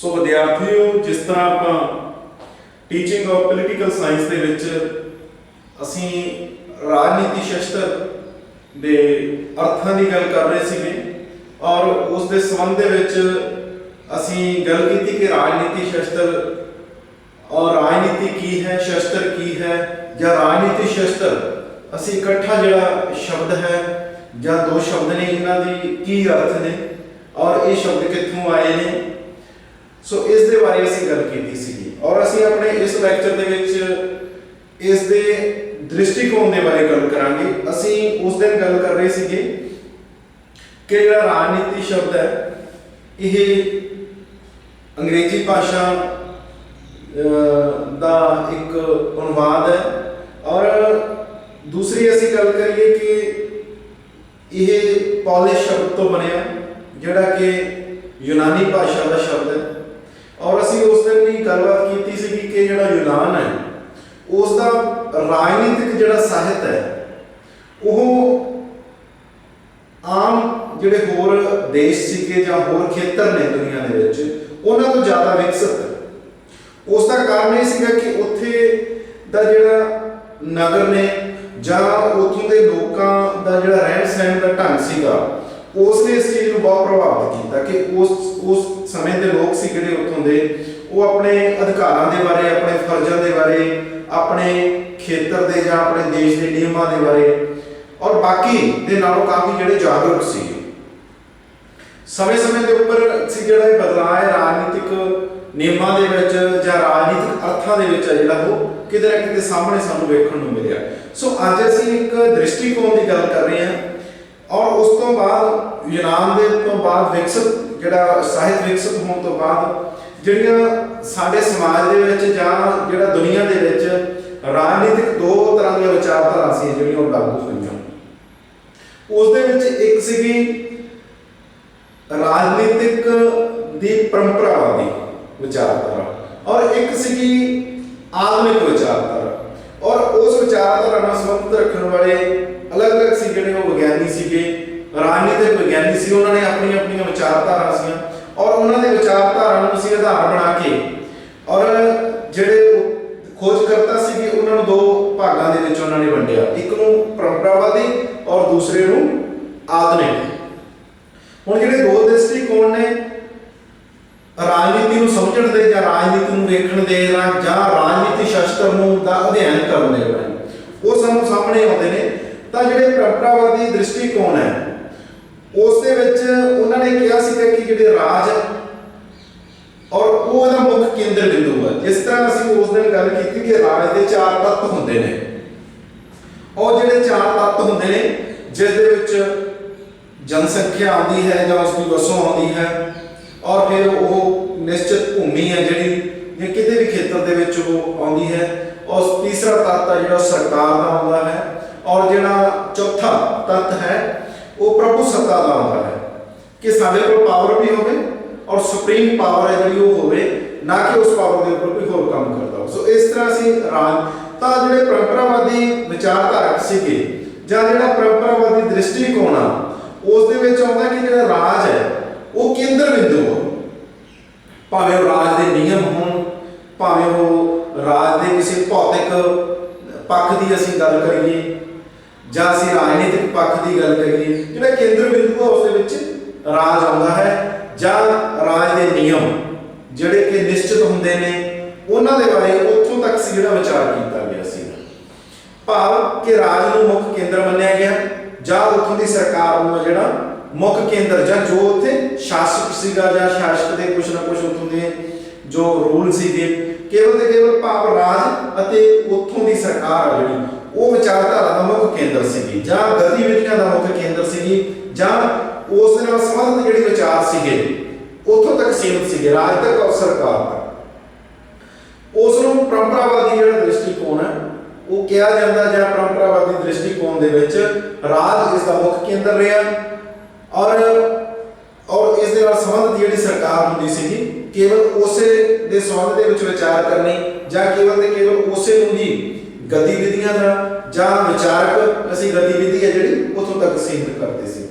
सो विद्यार्थियों, जिस तरह आप टीचिंग ऑफ पोलिटिकल साइंस ਦੇ ਵਿੱਚ ਅਸੀਂ ਰਾਜਨੀਤੀ ਸ਼ਾਸਤਰ ਦੇ ਅਰਥਾਂ ਦੀ ਗੱਲ ਕਰ ਰਹੇ ਸੀਗੇ ਔਰ ਉਸ ਦੇ ਸੰਬੰਧ ਦੇ ਵਿੱਚ ਅਸੀਂ ਗੱਲ ਕੀਤੀ ਕਿ ਰਾਜਨੀਤੀ ਸ਼ਾਸਤਰ और राजनीति की है, शस्त्र की है या राजनीति शस्त्र असी इकट्ठा जिहड़ा शब्द है या दो शब्द ने इन्हां दी की अर्थ ने और ये शब्द कित्थों आए ने। सो इस दे बारे असी गल कीती सीगी और असी अपने इस लैक्चर दे विच इस दे दृष्टिकोण दे बारे गल करांगे। असी उस दिन गल कर रहे सीगे कि जिहड़ा राजनीति शब्द है ये अंग्रेजी भाषा ਦਾ ਇੱਕ ਅਨੁਵਾਦ ਹੈ और दूसरी ਅਸੀਂ ਗੱਲ ਕਰੀਏ ਕਿ ਇਹ ਪੌਲਿਸ਼ ਸ਼ਬਦ ਤੋਂ ਬਣਿਆ ਜਿਹੜਾ ਕਿ ਯੂਨਾਨੀ ਭਾਸ਼ਾ ਦਾ ਸ਼ਬਦ ਹੈ ਔਰ ਅਸੀਂ ਉਸ ਦਿਨ ਵੀ ਗੱਲਬਾਤ ਕੀਤੀ ਸੀ ਕਿ ਜਿਹੜਾ ਯੂਨਾਨ ਹੈ ਉਸ ਦਾ ਰਾਜਨੀਤਿਕ ਜਿਹੜਾ ਸਾਹਿਤ ਹੈ ਉਹ ਆਮ ਜਿਹੜੇ ਹੋਰ ਦੇਸ਼ ਸੀਗੇ ਜਾਂ ਹੋਰ ਖੇਤਰ ਨੇ ਦੁਨੀਆ ਦੇ ਵਿੱਚ ਉਹਨਾਂ ਤੋਂ ਜ਼ਿਆਦਾ ਵਿਕਸਿਤ ਹੈ। ਉਸ ਦਾ ਕਾਰਨ ਇਹ ਸੀਗਾ ਕਿ ਉੱਥੇ ਦਾ ਜਿਹੜਾ ਨਗਰ ਨੇ ਜਾਂ ਉੱਥੋਂ ਦੇ ਲੋਕਾਂ ਦਾ ਜਿਹੜਾ ਰਹਿਣ ਸਹਿਣ ਦਾ ਢੰਗ ਸੀਗਾ ਉਸ ਨੇ ਇਸ ਚੀਜ਼ ਨੂੰ ਬਹੁਤ ਪ੍ਰਭਾਵਿਤ ਕੀਤਾ ਕਿ ਉਸ ਸਮੇਂ ਦੇ ਲੋਕ ਸੀ ਜਿਹੜੇ ਉੱਥੋਂ ਦੇ ਉਹ ਆਪਣੇ ਅਧਿਕਾਰਾਂ ਦੇ ਬਾਰੇ, ਆਪਣੇ ਫਰਜ਼ਾਂ ਦੇ ਬਾਰੇ, ਆਪਣੇ ਖੇਤਰ ਦੇ ਜਾਂ ਆਪਣੇ ਦੇਸ਼ ਦੇ ਨਿਯਮਾਂ ਦੇ ਬਾਰੇ ਔਰ ਬਾਕੀ ਦੇ ਨਾਲੋਂ ਕਾਫੀ ਜਿਹੜੇ ਜਾਗਰੂਕ ਸੀਗੇ। ਸਮੇਂ ਦੇ ਉੱਪਰ ਸੀ ਜਿਹੜਾ ਇਹ ਬਦਲਾਅ ਹੈ ਰਾਜਨੀਤਿਕ ਨਿਯਮਾਂ ਦੇ ਵਿੱਚ ਜਾਂ ਰਾਜਨੀਤਿਕ ਅਰਥਾਂ ਦੇ ਵਿੱਚ ਜਿਹੜਾ ਉਹ ਕਿਤੇ ਨਾ ਕਿਤੇ ਸਾਹਮਣੇ ਸਾਨੂੰ ਵੇਖਣ ਨੂੰ ਮਿਲਿਆ। ਸੋ ਅੱਜ ਅਸੀਂ ਇੱਕ ਦ੍ਰਿਸ਼ਟੀਕੋਣ ਦੀ ਗੱਲ ਕਰ ਰਹੇ ਹਾਂ ਔਰ ਉਸ ਤੋਂ ਬਾਅਦ ਯੂਨਾਨ ਦੇ ਤੋਂ ਬਾਅਦ ਵਿਕਸਿਤ ਜਿਹੜਾ ਸਾਹਿਤ ਵਿਕਸਿਤ ਹੋਣ ਤੋਂ ਬਾਅਦ ਜਿਹੜੀਆਂ ਸਾਡੇ ਸਮਾਜ ਦੇ ਵਿੱਚ ਜਾਂ ਜਿਹੜਾ ਦੁਨੀਆ ਦੇ ਵਿੱਚ ਰਾਜਨੀਤਿਕ ਦੋ ਤਰ੍ਹਾਂ ਦੀਆਂ ਵਿਚਾਰਧਾਰਾ ਸੀ ਜਿਹੜੀਆਂ ਉਹ ਲਾਗੂ ਹੋਈਆਂ। ਉਸ ਦੇ ਵਿੱਚ ਇੱਕ ਸੀਗੀ ਰਾਜਨੀਤਿਕ ਦੀ ਪਰੰਪਰਾਵਾਦੀ ਵਿਚਾਰਧਾਰਾ ਔਰ ਇੱਕ ਸੀਗੀ ਆਧੁਨਿਕ ਵਿਚਾਰਧਾਰਾ ਔਰ ਉਸ ਵਿਚਾਰਧਾਰਾ ਨਾਲ ਸੰਬੰਧ ਰੱਖਣ ਵਾਲੇ ਅਲੱਗ-ਅਲੱਗ ਸੀ ਜਿਹੜੇ ਉਹ ਵਿਗਿਆਨੀ ਸੀਗੇ, ਰਾਜਨੀਤਿਕ ਵਿਗਿਆਨੀ ਸੀ। ਉਹਨਾਂ ਨੇ ਆਪਣੀਆਂ ਵਿਚਾਰਧਾਰਾ ਸੀ ਔਰ ਉਹਨਾਂ ਦੇ ਵਿਚਾਰਧਾਰਾ ਨੂੰ ਅਸੀਂ ਆਧਾਰ ਬਣਾ ਕੇ ਔਰ ਜਿਹੜੇ ਖੋਜਕਰਤਾ ਸੀਗੇ ਉਹਨਾਂ ਨੂੰ ਦੋ ਭਾਗਾਂ ਦੇ ਵਿੱਚ ਉਹਨਾਂ ਨੇ ਵੰਡਿਆ, ਇੱਕ ਨੂੰ ਪਰੰਪਰਾਵਾਦੀ ਔਰ ਦੂਸਰੇ ਨੂੰ ਆਧੁਨਿਕ। ਹੁਣ ਜਿਹੜੇ ਦੋ ਦ੍ਰਿਸ਼ਟੀਕੋਣ ਨੇ ਰਾਜਨੀਤੀ ਨੂੰ ਸਮਝਣ ਦੇ ਜਾਂ ਰਾਜਨੀਤੀ ਨੂੰ ਵੇਖਣ ਦੇ ਜਾਂ ਰਾਜਨੀਤੀ ਸ਼ਾਸਤਰ ਨੂੰ ਦਾ ਅਧਿਐਨ ਕਰਨ ਦੇ ਉਹ ਸਾਨੂੰ ਸਾਹਮਣੇ ਆਉਂਦੇ ਨੇ। ਤਾਂ ਜਿਹੜੇ ਪਰੰਪਰਾਵਾਦੀ ਦ੍ਰਿਸ਼ਟੀਕੋਣ ਹੈ ਉਸ ਦੇ ਵਿੱਚ ਉਹਨਾਂ ਨੇ ਕਿਹਾ ਸੀਗਾ ਕਿ ਜਿਹੜੇ ਰਾਜ ਔਰ ਉਹ ਇਹਦਾ ਮੁੱਖ ਕੇਂਦਰ ਬਿੰਦੂ ਹੈ। ਜਿਸ ਤਰ੍ਹਾਂ ਅਸੀਂ ਉਸ ਦਿਨ ਗੱਲ ਕੀਤੀ ਕਿ ਰਾਜ ਦੇ ਚਾਰ ਤੱਤ ਹੁੰਦੇ ਨੇ ਔਰ ਜਿਹੜੇ ਚਾਰ ਤੱਤ ਹੁੰਦੇ ਨੇ ਜਿਸ ਦੇ ਵਿੱਚ ਜਨਸੰਖਿਆ ਆਉਂਦੀ ਹੈ ਜਾਂ ਉਸ ਦੀ ਵਸੋਂ ਆਉਂਦੀ ਹੈ ਔਰ ਫਿਰ ਉਹ ਨਿਸ਼ਚਿਤ ਭੂਮੀ ਹੈ ਜਿਹੜੀ ਜਾਂ ਕਿਤੇ ਵੀ ਖੇਤਰ ਦੇ ਵਿੱਚ ਉਹ ਆਉਂਦੀ ਹੈ। ਔਰ ਤੀਸਰਾ ਤੱਤ ਹੈ ਜਿਹੜਾ ਸਰਕਾਰ ਦਾ ਆਉਂਦਾ ਹੈ ਔਰ ਜਿਹੜਾ ਚੌਥਾ ਤੱਤ ਹੈ ਉਹ ਪ੍ਰਭੂ ਸੱਤਾ ਦਾ ਆਉਂਦਾ ਹੈ ਕਿ ਸਾਡੇ ਕੋਲ ਪਾਵਰ ਵੀ ਹੋਵੇ ਔਰ ਸੁਪਰੀਮ ਪਾਵਰ ਹੈ ਜਿਹੜੀ ਉਹ ਹੋਵੇ, ਨਾ ਕਿ ਉਸ ਪਾਵਰ ਦੇ ਉੱਪਰ ਕੋਈ ਹੋਰ ਕੰਮ ਕਰਦਾ ਹੋ। ਸੋ ਇਸ ਤਰ੍ਹਾਂ ਅਸੀਂ ਰਾਜ ਤਾਂ ਜਿਹੜੇ ਪਰੰਪਰਾਵਾਦੀ ਵਿਚਾਰਧਾਰਕ ਸੀਗੇ ਜਾਂ ਜਿਹੜਾ ਪਰੰਪਰਾਵਾਦੀ ਦ੍ਰਿਸ਼ਟੀਕੋਣ ਆ ਉਸ ਦੇ ਵਿੱਚ ਆਉਂਦਾ ਕਿ ਜਿਹੜਾ ਰਾਜ ਹੈ ਉਹ ਕੇਂਦਰ ਬਿੰਦੂ ਹੈ। ਭਾਵੇਂ ਉਹ ਰਾਜ ਦੇ ਨਿਯਮ ਹੋਣ, ਭਾਵੇਂ ਉਹ ਰਾਜ ਦੇ ਕਿਸੇ ਭੌਤਿਕ ਪੱਖ ਦੀ ਅਸੀਂ ਗੱਲ ਕਰੀਏ ਜਾਂ ਅਸੀਂ ਰਾਜਨੀਤਿਕ ਪੱਖ ਦੀ ਗੱਲ ਕਰੀਏ, ਜਿਹੜਾ ਕੇਂਦਰ ਬਿੰਦੂ ਹੈ ਉਸ ਦੇ ਵਿੱਚ ਰਾਜ ਆਉਂਦਾ ਹੈ ਜਾਂ ਰਾਜ ਦੇ ਨਿਯਮ ਜਿਹੜੇ ਕਿ ਨਿਸ਼ਚਿਤ ਹੁੰਦੇ ਨੇ ਉਹਨਾਂ ਦੇ ਬਾਰੇ ਉੱਥੋਂ ਤੱਕ ਸੀ ਜਿਹੜਾ ਵਿਚਾਰ ਕੀਤਾ ਗਿਆ ਸੀ। ਭਾਵ ਕਿ ਰਾਜ ਨੂੰ ਮੁੱਖ ਕੇਂਦਰ ਮੰਨਿਆ ਗਿਆ ਜਾਂ ਉੱਥੋਂ ਦੀ ਸਰਕਾਰ ਨੂੰ ਜਿਹੜਾ ਮੁੱਖ ਕੇਂਦਰ ਜਾਂ ਜੋ ਉੱਥੇ ਸ਼ਾਸਕ ਸੀਗਾ ਜਾਂ ਸ਼ਾਸਕ ਦੇ ਕੁਛ ਨਾ ਕੁਛ ਉੱਥੋਂ ਦੇ ਜੋ ਰੂਲ ਸੀਗੇ ਕੇਵਲ ਤੇ ਕੇਵਲ ਭਾਵ ਰਾਜ ਅਤੇ ਉੱਥੋਂ ਦੀ ਸਰਕਾਰ ਆ ਜਿਹੜੀ ਉਹ ਵਿਚਾਰਧਾਰਾ ਦਾ ਮੁੱਖ ਕੇਂਦਰ ਸੀਗੀ ਜਾਂ ਗਤੀਵਿਧੀਆਂ ਦਾ ਮੁੱਖ ਕੇਂਦਰ ਸੀਗੀ ਜਾਂ ਉਸ ਦੇ ਨਾਲ ਸੰਬੰਧਿਤ ਜਿਹੜੀ ਵਿਚਾਰ ਸੀਗੇ ਉੱਥੋਂ ਤੱਕ ਸੀਮਿਤ ਸੀਗੇ, ਰਾਜ ਤੱਕ ਔਰ ਸਰਕਾਰ ਤੱਕ। ਉਸ ਨੂੰ ਪਰੰਪਰਾਵਾਦੀ ਜਿਹੜਾ ਦ੍ਰਿਸ਼ਟੀਕੋਣ ਹੈ ਉਹ ਕਿਹਾ ਜਾਂਦਾ ਜਾਂ ਪਰੰਪਰਾਵਾਦੀ ਦ੍ਰਿਸ਼ਟੀਕੋਣ ਦੇ ਵਿੱਚ ਰਾਜ ਇਸ ਦਾ ਮੁੱਖ ਕੇਂਦਰ ਰਿਹਾ ਔਰ ਇਸ ਦੇ ਨਾਲ ਸੰਬੰਧਿਤ ਜਿਹੜੀ ਸਰਕਾਰ ਹੁੰਦੀ ਸੀਗੀ ਕੇਵਲ ਉਸੇ ਦੇ ਸੰਬੰਧ ਦੇ ਵਿੱਚ ਵਿਚਾਰ ਕਰਨੀ ਜਾਂ ਕੇਵਲ ਤੇ ਕੇਵਲ ਉਸੇ ਨੂੰ ਹੀ ਗਤੀਵਿਧੀਆਂ ਦਾ ਜਾਂ ਵਿਚਾਰਕ ਅਸੀਂ ਗਤੀਵਿਧੀ ਹੈ ਜਿਹੜੀ ਉੱਥੋਂ ਤੱਕ ਸੀਮਿਤ ਕਰਦੇ ਸੀ।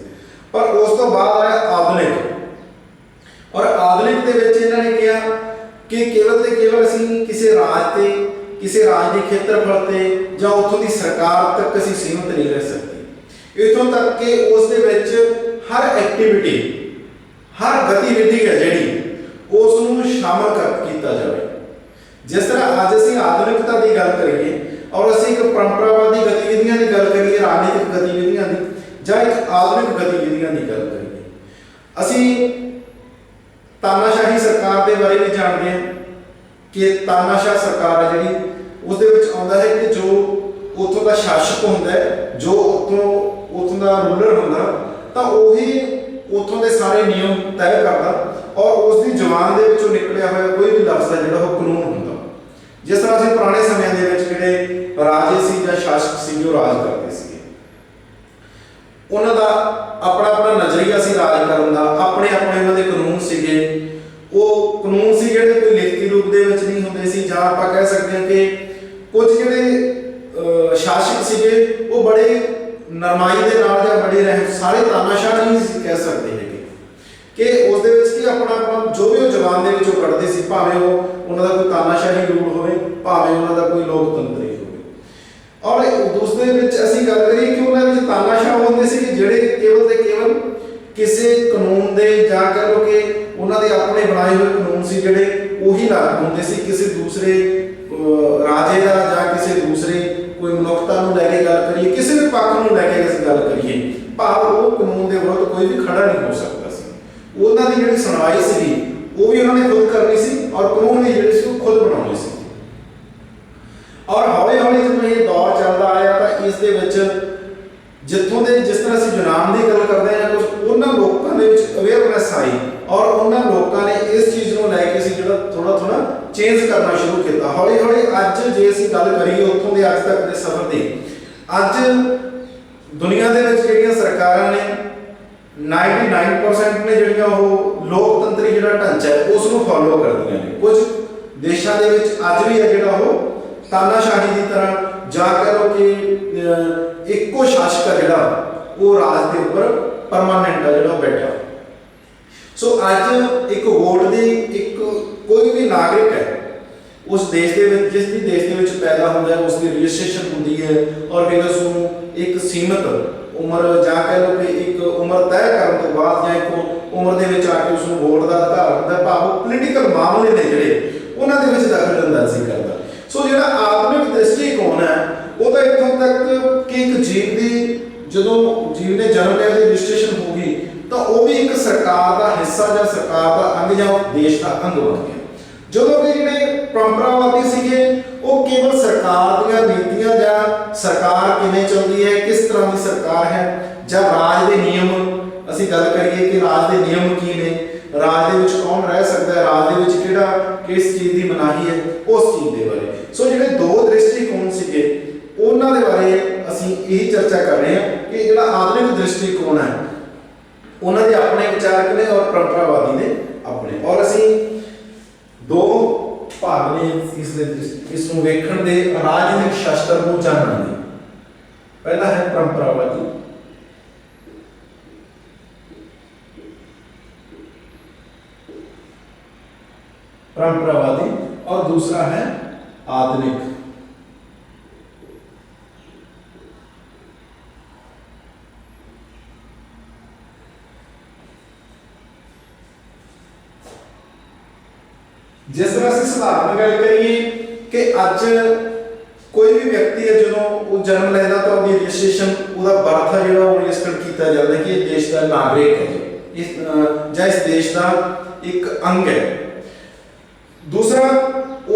ਪਰ ਉਸ ਤੋਂ ਬਾਅਦ ਆਇਆ ਆਧੁਨਿਕ ਔਰ ਆਧੁਨਿਕ ਦੇ ਵਿੱਚ ਇਹਨਾਂ ਨੇ ਕਿਹਾ ਕਿ ਕੇਵਲ ਤੇ ਕੇਵਲ ਅਸੀਂ ਕਿਸੇ ਰਾਜ ਦੇ ਖੇਤਰਫਲ ਤੇ ਜਾਂ ਉੱਥੋਂ ਦੀ ਸਰਕਾਰ ਤੱਕ ਅਸੀਂ ਸੀਮਿਤ ਨਹੀਂ ਰਹਿ ਸਕਦੇ। ਇੱਥੋਂ ਤੱਕ ਕਿ ਉਸ ਦੇ ਵਿੱਚ ਹਰ ਐਕਟੀਵਿਟੀ, ਹਰ ਗਤੀਵਿਧੀ ਹੈ ਜਿਹੜੀ ਉਸ ਨੂੰ ਸ਼ਾਮਲ ਕੀਤਾ ਜਾਵੇ। ਜਿਸ ਤਰ੍ਹਾਂ ਅੱਜ ਅਸੀਂ ਆਧੁਨਿਕਤਾ ਦੀ ਗੱਲ ਕਰੀਏ ਔਰ ਅਸੀਂ ਇੱਕ ਪਰੰਪਰਾਵਾਦੀ ਗਤੀਵਿਧੀਆਂ ਦੀ ਗੱਲ ਕਰੀਏ, ਰਾਜਨੀਤਿਕ ਗਤੀਵਿਧੀਆਂ ਦੀ ਜਾਂ ਇੱਕ ਆਧੁਨਿਕ ਗਤੀਵਿਧੀਆਂ ਦੀ ਗੱਲ ਕਰੀਏ, ਅਸੀਂ ਤਾਨਾਸ਼ਾਹੀ ਸਰਕਾਰ ਦੇ ਬਾਰੇ ਵੀ ਜਾਣਦੇ ਹਾਂ ਕਿ ਤਾਨਾਸ਼ਾਹ ਸਰਕਾਰ ਹੈ ਜਿਹੜੀ, ਉਸ ਦੇ ਵਿੱਚ ਆਉਂਦਾ ਹੈ ਕਿ ਜੋ ਉੱਥੋਂ ਦਾ ਸ਼ਾਸਕ ਹੁੰਦਾ ਹੈ, ਜੋ ਉੱਥੋਂ ਦਾ ਰੂਲਰ ਹੁੰਦਾ, ਤਾਂ ਉਹੀ ਉੱਥੋਂ ਦੇ ਸਾਰੇ ਨਿਯਮ ਤੈਅ ਕਰਦਾ ਔਰ ਉਸ ਦੀ ਜ਼ੁਬਾਨ ਦੇ ਵਿੱਚੋਂ ਨਿਕਲਿਆ ਹੋਇਆ ਕੋਈ ਵੀ ਲਫ਼ਜ਼ ਹੈ ਜਿਹੜਾ ਉਹ ਕਾਨੂੰਨ ਹੁੰਦਾ। ਜਿਸ ਤਰ੍ਹਾਂ ਅਸੀਂ ਪੁਰਾਣੇ ਸਮਿਆਂ ਦੇ ਵਿੱਚ ਜਿਹੜੇ ਰਾਜੇ ਸੀ ਜਾਂ ਸ਼ਾਸਕ ਸੀ ਉਹ ਰਾਜ ਕਰਦੇ ਸੀਗੇ, ਉਹਨਾਂ ਦਾ ਆਪਣਾ ਆਪਣਾ ਨਜ਼ਰੀਆ ਸੀ ਰਾਜ ਕਰਨ ਦਾ, ਆਪਣੇ ਉਹਨਾਂ ਦੇ ਕਾਨੂੰਨ ਸੀਗੇ। ਉਹ ਕਾਨੂੰਨ ਸੀ ਜਿਹੜੇ ਕੋਈ ਲਿਖਤੀ ਰੂਪ ਦੇ ਵਿੱਚ ਨਹੀਂ ਹੁੰਦੇ ਸੀ, ਜਾਂ ਆਪਾਂ ਕਹਿ ਸਕਦੇ ਹਾਂ ਕਿ ਕੁਝ ਜਿਹੜੇ ਸ਼ਾਸਕ ਸੀਗੇ ਉਹ ਬੜੇ ਨਰਮਾਈ ਦੇ ਨਾਲ ਜਾਂ ਬੜੇ ਸਾਰੇ ਤਾਨਾਸ਼ਾਹ ਨਹੀਂ ਸੀ ਕਹਿ ਸਕਦੇ ਹੈਗੇ ਕਿ ਉਸ ਦੇ ਵਿੱਚ ਕੀ ਆਪਣਾ ਜੋ ਵੀ ਉਹ ਜ਼ੁਬਾਨ ਦੇ ਵਿੱਚੋਂ ਕੱਢਦੇ ਸੀ, ਭਾਵੇਂ ਉਹ ਉਹਨਾਂ ਦਾ ਕੋਈ ਤਾਨਾਸ਼ਾਹੀ ਰੂਲ ਹੋਵੇ, ਭਾਵੇਂ ਉਹਨਾਂ ਦਾ ਕੋਈ ਲੋਕਤੰਤਰੀ ਹੋਵੇ। ਔਰ ਦੂਸਰੇ ਵਿੱਚ ਅਸੀਂ ਗੱਲ ਕਰੀਏ ਕਿ ਉਹਨਾਂ ਵਿੱਚ ਤਾਨਾਸ਼ਾਹ ਹੁੰਦੇ ਸੀ ਕਿ ਜਿਹੜੇ ਕੇਵਲ ਤੇ ਕੇਵਲ ਕਿਸੇ ਕਾਨੂੰਨ ਦੇ ਜਾਂ ਕਹਿ ਲਓ ਕਿ ਉਹਨਾਂ ਦੇ ਆਪਣੇ ਬਣਾਏ ਹੋਏ ਕਾਨੂੰਨ ਸੀ ਜਿਹੜੇ ਉਹੀ ਲਾਗੂ ਹੁੰਦੇ ਸੀ। ਕਿਸੇ ਦੂਸਰੇ ਰਾਜੇ ਦਾ ਜਾਂ ਕਿਸੇ ਦੂਸਰੇ ਕੋਈ ਮਨੁੱਖਤਾ ਨੂੰ ਲੈ ਕੇ ਗੱਲ ਕਰੀਏ, ਕਿਸੇ ਵੀ ਪੱਖ ਨੂੰ ਲੈ ਕੇ ਅਸੀਂ ਗੱਲ ਕਰੀਏ, ਭਾਵ ਉਹ ਕਾਨੂੰਨ ਦੇ ਵਿਰੁੱਧ ਕੋਈ ਵੀ ਖੜਾ ਨਹੀਂ ਹੋ ਸਕਦਾ ਸੀ। ਉਹਨਾਂ ਦੀ ਜਿਹੜੀ ਸੁਣਵਾਈ ਸੀ ਉਹ ਵੀ ਉਹਨਾਂ ਨੇ ਖੁਦ ਕਰਨੀ ਸੀ ਔਰ ਕਾਨੂੰਨ ਦੀ ਜਿਹੜੀ ਸੀ ਉਹ ਖੁਦ ਬਣਾਉਣੀ ਸੀ। ਔਰ ਹੌਲੀ ਹੌਲੀ ਜਦੋਂ ਇਹ ਦੌਰ ਚੱਲਦਾ ਆਇਆ ਤਾਂ ਇਸ ਦੇ ਵਿੱਚ ਜਿਸ ਤਰ੍ਹਾਂ ਅਸੀਂ ਯੂਨਾਨ ਦੀ ਗੱਲ ਕਰਦੇ ਹਾਂ, ਕੁਝ ਉਹਨਾਂ ਲੋਕਾਂ ਦੇ ਵਿੱਚ ਅਵੇਅਰਨੈਸ ਆਈ ਔਰ ਉਹਨਾਂ ਲੋਕਾਂ ਨੇ ਇਸ ਚੀਜ਼ ਨੂੰ ਲੈ ਕੇ ਅਸੀਂ ਜਿਹੜਾ ਥੋੜਾ ਚੇਂਜ ਕਰਨਾ ਸ਼ੁਰੂ ਕੀਤਾ। ਹੌਲੀ ਹੌਲੀ ਅੱਜ ਜੇ ਅਸੀਂ ਗੱਲ ਕਰੀਏ ਉੱਥੋਂ ਦੇ ਅੱਜ ਤੱਕ ਦੇ ਸਫ਼ਰ ਦੀ, ਅੱਜ ਦੁਨੀਆ ਦੇ ਵਿੱਚ ਜਿਹੜੀਆਂ ਸਰਕਾਰਾਂ ਨੇ 99% ਨੇ ਜਿਹੜੀਆਂ ਉਹ ਲੋਕਤੰਤਰੀ ਜਿਹੜਾ ਢਾਂਚਾ ਹੈ ਉਸ ਨੂੰ ਫੋਲੋ ਕਰਦੀਆਂ ਨੇ। ਕੁਝ ਦੇਸ਼ਾਂ ਦੇ ਵਿੱਚ ਅੱਜ ਵੀ ਹੈ ਜਿਹੜਾ ਉਹ ਤਾਨਾਸ਼ਾਹੀ ਦੀ ਤਰ੍ਹਾਂ ਜਾਂ ਕਹਿ ਲਓ ਕਿ ਇੱਕੋ ਸ਼ਾਸਕ ਹੈ ਜਿਹੜਾ ਉਹ ਰਾਜ ਦੇ ਉੱਪਰ ਪਰਮਾਨੈਂਟ ਹੈ ਜਿਹੜਾ ਉਹ ਬੈਠਾ। ਸੋ ਅੱਜ ਇੱਕ ਵੋਟ ਦੀ ਇੱਕ ਕੋਈ ਵੀ ਨਾਗਰਿਕ ਹੈ ਉਸ ਦੇਸ਼ ਦੇ ਵਿੱਚ, ਜਿਸ ਵੀ ਦੇਸ਼ ਦੇ ਵਿੱਚ ਪੈਦਾ ਹੁੰਦਾ ਹੈ, ਉਸ ਦੀ ਰਜਿਸਟ੍ਰੇਸ਼ਨ ਹੁੰਦੀ ਹੈ ਔਰ ਫਿਰ ਉਸ ਨੂੰ ਇੱਕ ਸੀਮਤ ਉਮਰ ਜਾਂ ਕਹਿ ਲਓ ਕਿ ਇੱਕ ਉਮਰ ਤੈਅ ਕਰਨ ਤੋਂ ਬਾਅਦ ਜਾਂ ਇੱਕ ਉਮਰ ਦੇ ਵਿੱਚ ਆ ਕੇ ਉਸ ਨੂੰ ਵੋਟ ਦਾ ਅਧਿਕਾਰ ਹੁੰਦਾ, ਭਾਵ ਪੋਲੀਟੀਕਲ ਮਾਮਲੇ ਨੇ ਜਿਹੜੇ ਉਹਨਾਂ ਦੇ ਵਿੱਚ ਦਖਲ ਅੰਦਾਜ਼ੀ ਕਰਦਾ। ਸੋ ਜਿਹੜਾ ਆਧੁਨਿਕ ਦ੍ਰਿਸ਼ਟੀਕੋਣ ਹੈ ਉਹ ਤਾਂ ਇੱਥੋਂ ਤੱਕ ਕਿ ਇੱਕ ਜੀਵ ਦੀ ਜਦੋਂ ਜੀਵ ਨੇ ਜਨਮ ਲਿਆ ਦੀ ਰਜਿਸਟ੍ਰੇਸ਼ਨ ਹੋ ਗਈ ਤਾਂ ਉਹ ਵੀ ਇੱਕ ਸਰਕਾਰ ਦਾ ਹਿੱਸਾ ਜਾਂ ਸਰਕਾਰ ਦਾ ਅੰਗ ਜਾਂ ਦੇਸ਼ ਦਾ ਅੰਗ ਬਣ ਗਿਆ। ਜਦੋਂ ਕਿ ਜਿਹੜੇ ਪਰੰਪਰਾਵਾਦੀ ਸੀਗੇ ਉਹ ਕੇਵਲ ਸਰਕਾਰ ਦੀਆਂ ਨੀਤੀਆਂ ਜਾਂ ਸਰਕਾਰ ਕਿਵੇਂ ਚੱਲਦੀ ਹੈ, ਕਿਸ ਤਰ੍ਹਾਂ ਦੀ ਸਰਕਾਰ ਹੈ, ਜਾਂ ਰਾਜ ਦੇ ਨਿਯਮ, ਅਸੀਂ ਗੱਲ ਕਰੀਏ ਕਿ ਰਾਜ ਦੇ ਨਿਯਮ ਕੀ ਨੇ, ਰਾਜ ਦੇ ਵਿੱਚ ਕੌਣ ਰਹਿ ਸਕਦਾ ਹੈ, ਰਾਜ ਦੇ ਵਿੱਚ ਕਿਸ ਚੀਜ਼ ਦੀ ਮਨਾਹੀ ਹੈ, ਉਸ ਚੀਜ਼ ਦੇ ਬਾਰੇ। ਸੋ ਜਿਹੜੇ ਦੋ ਦ੍ਰਿਸ਼ਟੀਕੋਣ ਸੀਗੇ ਉਹਨਾਂ ਦੇ ਬਾਰੇ ਅਸੀਂ ਇਹੀ ਚਰਚਾ ਕਰ ਰਹੇ ਹਾਂ ਕਿ ਜਿਹੜਾ ਆਧੁਨਿਕ ਦ੍ਰਿਸ਼ਟੀਕੋਣ ਹੈ ਉਹਨਾਂ ਦੇ ਆਪਣੇ ਵਿਚਾਰਕ ਨੇ ਔਰ ਪਰੰਪਰਾਵਾਦੀ ਨੇ ਆਪਣੇ। ਔਰ ਅਸੀਂ ਦੋ ਭਾਗ ਨੇ ਇਸ ਨੂੰ ਵੇਖਣ ਦੇ, ਰਾਜਨੀਤਿਕ ਸ਼ਾਸਤਰ ਨੂੰ ਜਾਣਨ ਦੇ। ਪਹਿਲਾ ਹੈ ਪਰੰਪਰਾਵਾਦੀ, और दूसरा है आधुनिक। जिस तरह से साधारण गल करिए कि अज कोई भी व्यक्ति है जो वो जन्म लेता तो उसकी रजिस्ट्रेशन उसका बर्थ है जो रजिस्टर किया जाता है कि देश का नागरिक है इस देश का एक अंग है। दूसरा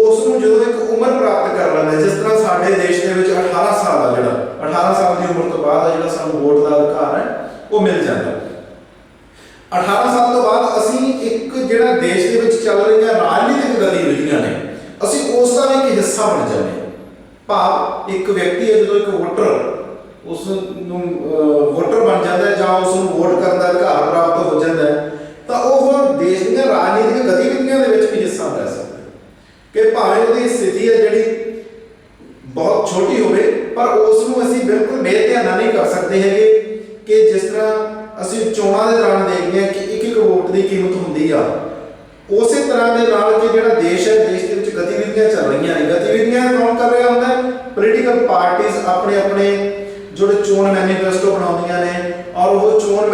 उसको जो एक उम्र प्राप्त कर लेना, जिस तरह साडे देश के 18 साल है जो 18 साल की उम्र तो बाद जो सानू वोट का अधिकार है वो मिल जाता है। 18 साल तो बाद असी एक जो देश के चल रही राजनीतिक गतिविधियां ने असी उसका भी एक हिस्सा बन जाते। भाव एक व्यक्ति है जो एक वोटर उस वोटर बन जाता है या उस वोट करने का अधिकार प्राप्त हो जाता है तो वह देश दी राजनीतिक गतिविधियां दे विच भी हिस्सा ले सकता है कि भावें उसकी स्थिति है जी बहुत छोटी होवे पर उसनूं असीं बिल्कुल बेध्याना नहीं कर सकते हैं कि जिस तरह असीं चोणां दे दौरान देखते हैं कि एक एक वोट की कीमत होंदी आ ਉਸੇ ਤਰ੍ਹਾਂ ਦੇ ਨਾਲ ਕਿ ਜਿਹੜਾ ਦੇਸ਼ ਹੈ, ਦੇਸ਼ ਦੇ ਵਿੱਚ ਗਤੀਵਿਧੀਆਂ ਚੱਲ ਰਹੀਆਂ ਨੇ, ਗਤੀਵਿਧੀਆਂ ਕੌਣ ਕਰ ਰਿਹਾ ਹੁੰਦਾ? ਪੋਲੀਟੀਕਲ ਪਾਰਟੀਆਂ ਆਪਣੇ ਆਪਣੇ ਜਿਹੜੇ ਚੋਣ ਮੈਨੀਫੈਸਟੋ ਬਣਾਉਂਦੀਆਂ ਨੇ, ਔਰ ਉਹ ਚੋਣ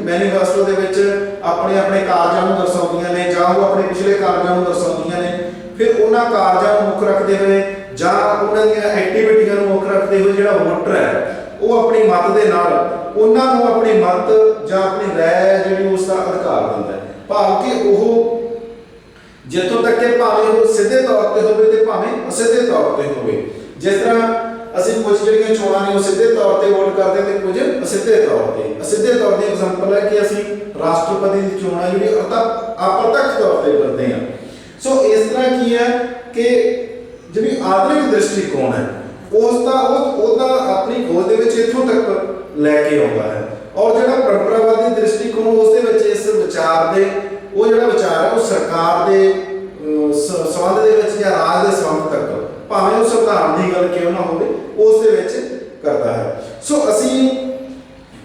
ਮੈਨੀਫੈਸਟੋ ਦੇ ਵਿੱਚ ਆਪਣੇ ਆਪਣੇ ਕਾਰਜਾਂ ਨੂੰ ਦਰਸਾਉਂਦੀਆਂ ਨੇ, ਜਾਂ ਉਹ ਆਪਣੇ ਪਿਛਲੇ ਕਾਰਜਾਂ ਨੂੰ ਦਰਸਾਉਂਦੀਆਂ ਨੇ। ਫਿਰ ਉਹਨਾਂ ਕਾਰਜਾਂ ਨੂੰ ਮੁੱਖ ਰੱਖਦੇ ਹੋਏ ਜਾਂ ਉਹਨਾਂ ਦੀਆਂ ਐਕਟੀਵਿਟੀਆਂ ਨੂੰ ਮੁੱਖ ਰੱਖਦੇ ਹੋਏ ਜਿਹੜਾ ਵੋਟਰ ਹੈ ਉਹ ਆਪਣੀ ਮਤ ਦੇ ਨਾਲ ਉਹਨਾਂ ਨੂੰ ਆਪਣੀ ਮਤ ਜਾਂ ਆਪਣੀ ਰਾਏ ਜਿਹੜੀ ਉਸ ਦਾ ਅਧਿਕਾਰ ਦਿੰਦਾ ਹੈ। ਭਾਵ ਕਿ ਉਹ ਜਿੱਥੋਂ ਤੱਕ ਕਿ ਭਾਵੇਂ ਉਹ ਸਿੱਧੇ ਤੌਰ ਤੇ ਹੋਵੇ ਤੇ ਭਾਵੇਂ ਅਸਿੱਧੇ ਤੌਰ ਤੇ ਹੋਵੇ, ਜਿਸ ਤਰ੍ਹਾਂ ਅਸੀਂ ਕੁਝ ਜਿਹੜੀਆਂ ਚੋਣਾਂ ਨੇ ਉਹ ਸਿੱਧੇ ਤੌਰ ਤੇ ਵੋਟ ਕਰਦੇ ਤੇ ਕੁਝ ਅਸਿੱਧੇ ਤੌਰ ਤੇ। ਅਸਿੱਧੇ ਤੌਰ ਦੀ ਐਗਜ਼ਾਮਪਲ ਹੈ ਕਿ ਅਸੀਂ ਰਾਸ਼ਟਰਪਤੀ ਦੀ ਚੋਣ ਜਿਹੜੀ ਅਪਰਤੱਖ ਤੌਰ ਤੇ ਕਰਦੇ ਹਾਂ। ਸੋ ਇਸ ਤਰ੍ਹਾਂ ਕੀ ਹੈ ਕਿ ਜਿਹੜੀ ਆਧੁਨਿਕ ਦ੍ਰਿਸ਼ਟੀਕੋਣ ਹੈ ਉਹਦਾ ਆਪਣੀ ਖੋਜ ਦੇ ਵਿੱਚ ਇੱਥੋਂ ਤੱਕ ਲੈ ਕੇ ਆਉਂਦਾ ਹੈ, ਔਰ ਜਿਹੜਾ ਪਰੰਪਰਾਵਾਦੀ ਦ੍ਰਿਸ਼ਟੀਕੋਣ ਉਸ ਦੇ ਵਿੱਚ ਇਸ ਵਿਚਾਰ ਦੇ ਉਹ ਜਿਹੜਾ ਵਿਚਾਰ ਹੈ ਉਹ ਸਰਕਾਰ ਦੇ ਸੰਬੰਧ ਦੇ ਵਿੱਚ ਜਾਂ ਰਾਜ ਦੇ ਸੰਬੰਧ ਤੱਕ, ਭਾਵੇਂ ਉਹ ਸੰਵਿਧਾਨ ਦੀ ਗੱਲ ਕਿਉਂ ਨਾ ਹੋਵੇ, ਉਸ ਦੇ ਵਿੱਚ ਕਰਦਾ ਹੈ। ਸੋ ਅਸੀਂ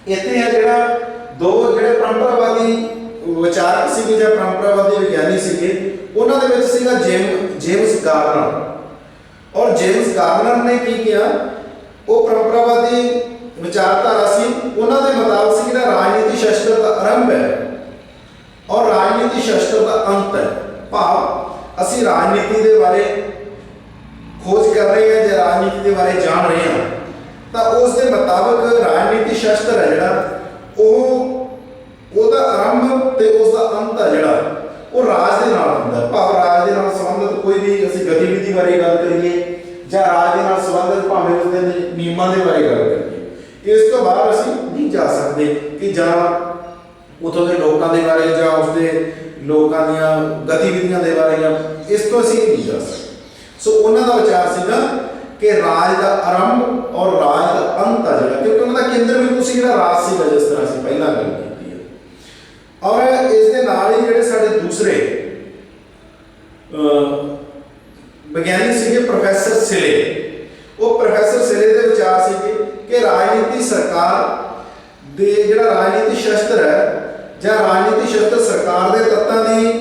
ਇੱਥੇ ਹੈ ਜਿਹੜਾ ਦੋ ਜਿਹੜੇ ਪਰੰਪਰਾਵਾਦੀ ਵਿਚਾਰਕ ਸੀਗੇ ਜਾਂ ਪਰੰਪਰਾਵਾਦੀ ਵਿਗਿਆਨੀ ਸੀਗੇ, ਉਹਨਾਂ ਦੇ ਵਿੱਚ ਸੀਗਾ ਜੇਮਸ ਗਾਰਨਰ। ਔਰ ਜੇਮਸ ਗਾਰਨਰ ਨੇ ਕੀ ਕਿਹਾ? ਉਹ ਪਰੰਪਰਾਵਾਦੀ ਵਿਚਾਰਧਾਰਾ ਸੀ, ਉਹਨਾਂ ਦੇ ਮੁਤਾਬਕ ਸੀ ਜਿਹੜਾ ਰਾਜਨੀਤੀ ਸ਼ਾਸਤਰ ਦਾ ਆਰੰਭ ਹੈ ਔਰ ਰਾਜਨੀਤੀ ਸ਼ਾਸਤਰ ਦਾ ਅੰਤ ਹੈ। ਭਾਵ ਅਸੀਂ ਰਾਜਨੀਤੀ ਦੇ ਬਾਰੇ ਖੋਜ ਕਰ ਰਹੇ ਹਾਂ ਜਾਂ ਰਾਜਨੀਤੀ ਦੇ ਬਾਰੇ ਜਾਣ ਰਹੇ ਹਾਂ, ਤਾਂ ਉਸ ਦੇ ਮੁਤਾਬਕ ਰਾਜਨੀਤੀ ਸ਼ਾਸਤਰ ਹੈ ਜਿਹੜਾ ਉਹਦਾ ਆਰੰਭ ਤੇ ਉਸ ਦਾ ਅੰਤ ਹੈ ਜਿਹੜਾ ਉਹ ਰਾਜ ਦੇ ਨਾਲ ਹੁੰਦਾ। ਭਾਵ ਰਾਜ ਦੇ ਨਾਲ ਸੰਬੰਧਿਤ ਕੋਈ ਵੀ ਅਸੀਂ ਗਤੀਵਿਧੀ ਬਾਰੇ ਗੱਲ ਕਰੀਏ ਜਾਂ ਰਾਜ ਦੇ ਨਾਲ ਸੰਬੰਧਿਤ ਭਾਵੇਂ ਉਸ ਦੇ ਨਿਯਮਾਂ ਦੇ ਬਾਰੇ ਗੱਲ ਕਰੀਏ, ਇਸ ਤੋਂ ਬਾਅਦ ਅਸੀਂ ਨਹੀਂ ਜਾ ਸਕਦੇ ਕਿ ਜਾਂ ਉੱਥੋਂ ਦੇ ਲੋਕਾਂ ਦੇ ਬਾਰੇ ਜਾਂ ਉਸਦੇ ਲੋਕਾਂ ਦੀਆਂ ਗਤੀਵਿਧੀਆਂ ਦੇ ਬਾਰੇ, ਜਾਂ ਇਸ ਤੋਂ ਅਸੀਂ ਨਹੀਂ ਜਾ ਸਕਦੇ। ਸੋ ਉਹਨਾਂ ਦਾ ਵਿਚਾਰ ਸੀਗਾ ਕਿ ਰਾਜ ਦਾ ਆਰੰਭ ਔਰ ਰਾਜ ਦਾ ਅੰਤ ਆ ਜਿਹੜਾ, ਕਿਉਂਕਿ ਉਹਨਾਂ ਦਾ ਕੇਂਦਰ ਬਿੰਦੂ ਸੀ ਜਿਹੜਾ ਰਾਜ ਸੀਗਾ, ਜਿਸ ਤਰ੍ਹਾਂ ਅਸੀਂ ਪਹਿਲਾਂ ਗੱਲ ਕੀਤੀ ਹੈ। ਔਰ ਇਸ ਦੇ ਨਾਲ ਹੀ ਜਿਹੜੇ ਸਾਡੇ ਦੂਸਰੇ ਵਿਗਿਆਨੀ ਸੀਗੇ ਪ੍ਰੋਫੈਸਰ ਸਿਲੇ। ਉਹ ਪ੍ਰੋਫੈਸਰ ਸਿਲੇ ਦੇ ਵਿਚਾਰ ਸੀਗੇ ਕਿ ਰਾਜਨੀਤੀ ਸਰਕਾਰ ਦੇ ਜਿਹੜਾ ਰਾਜਨੀਤੀ ਸ਼ਾਸਤਰ ਹੈ ਜਾਂ ਰਾਜਨੀਤੀ ਸ਼ਾਸਤਰ ਸਰਕਾਰ ਦੇ ਤੱਤਾਂ ਦੀ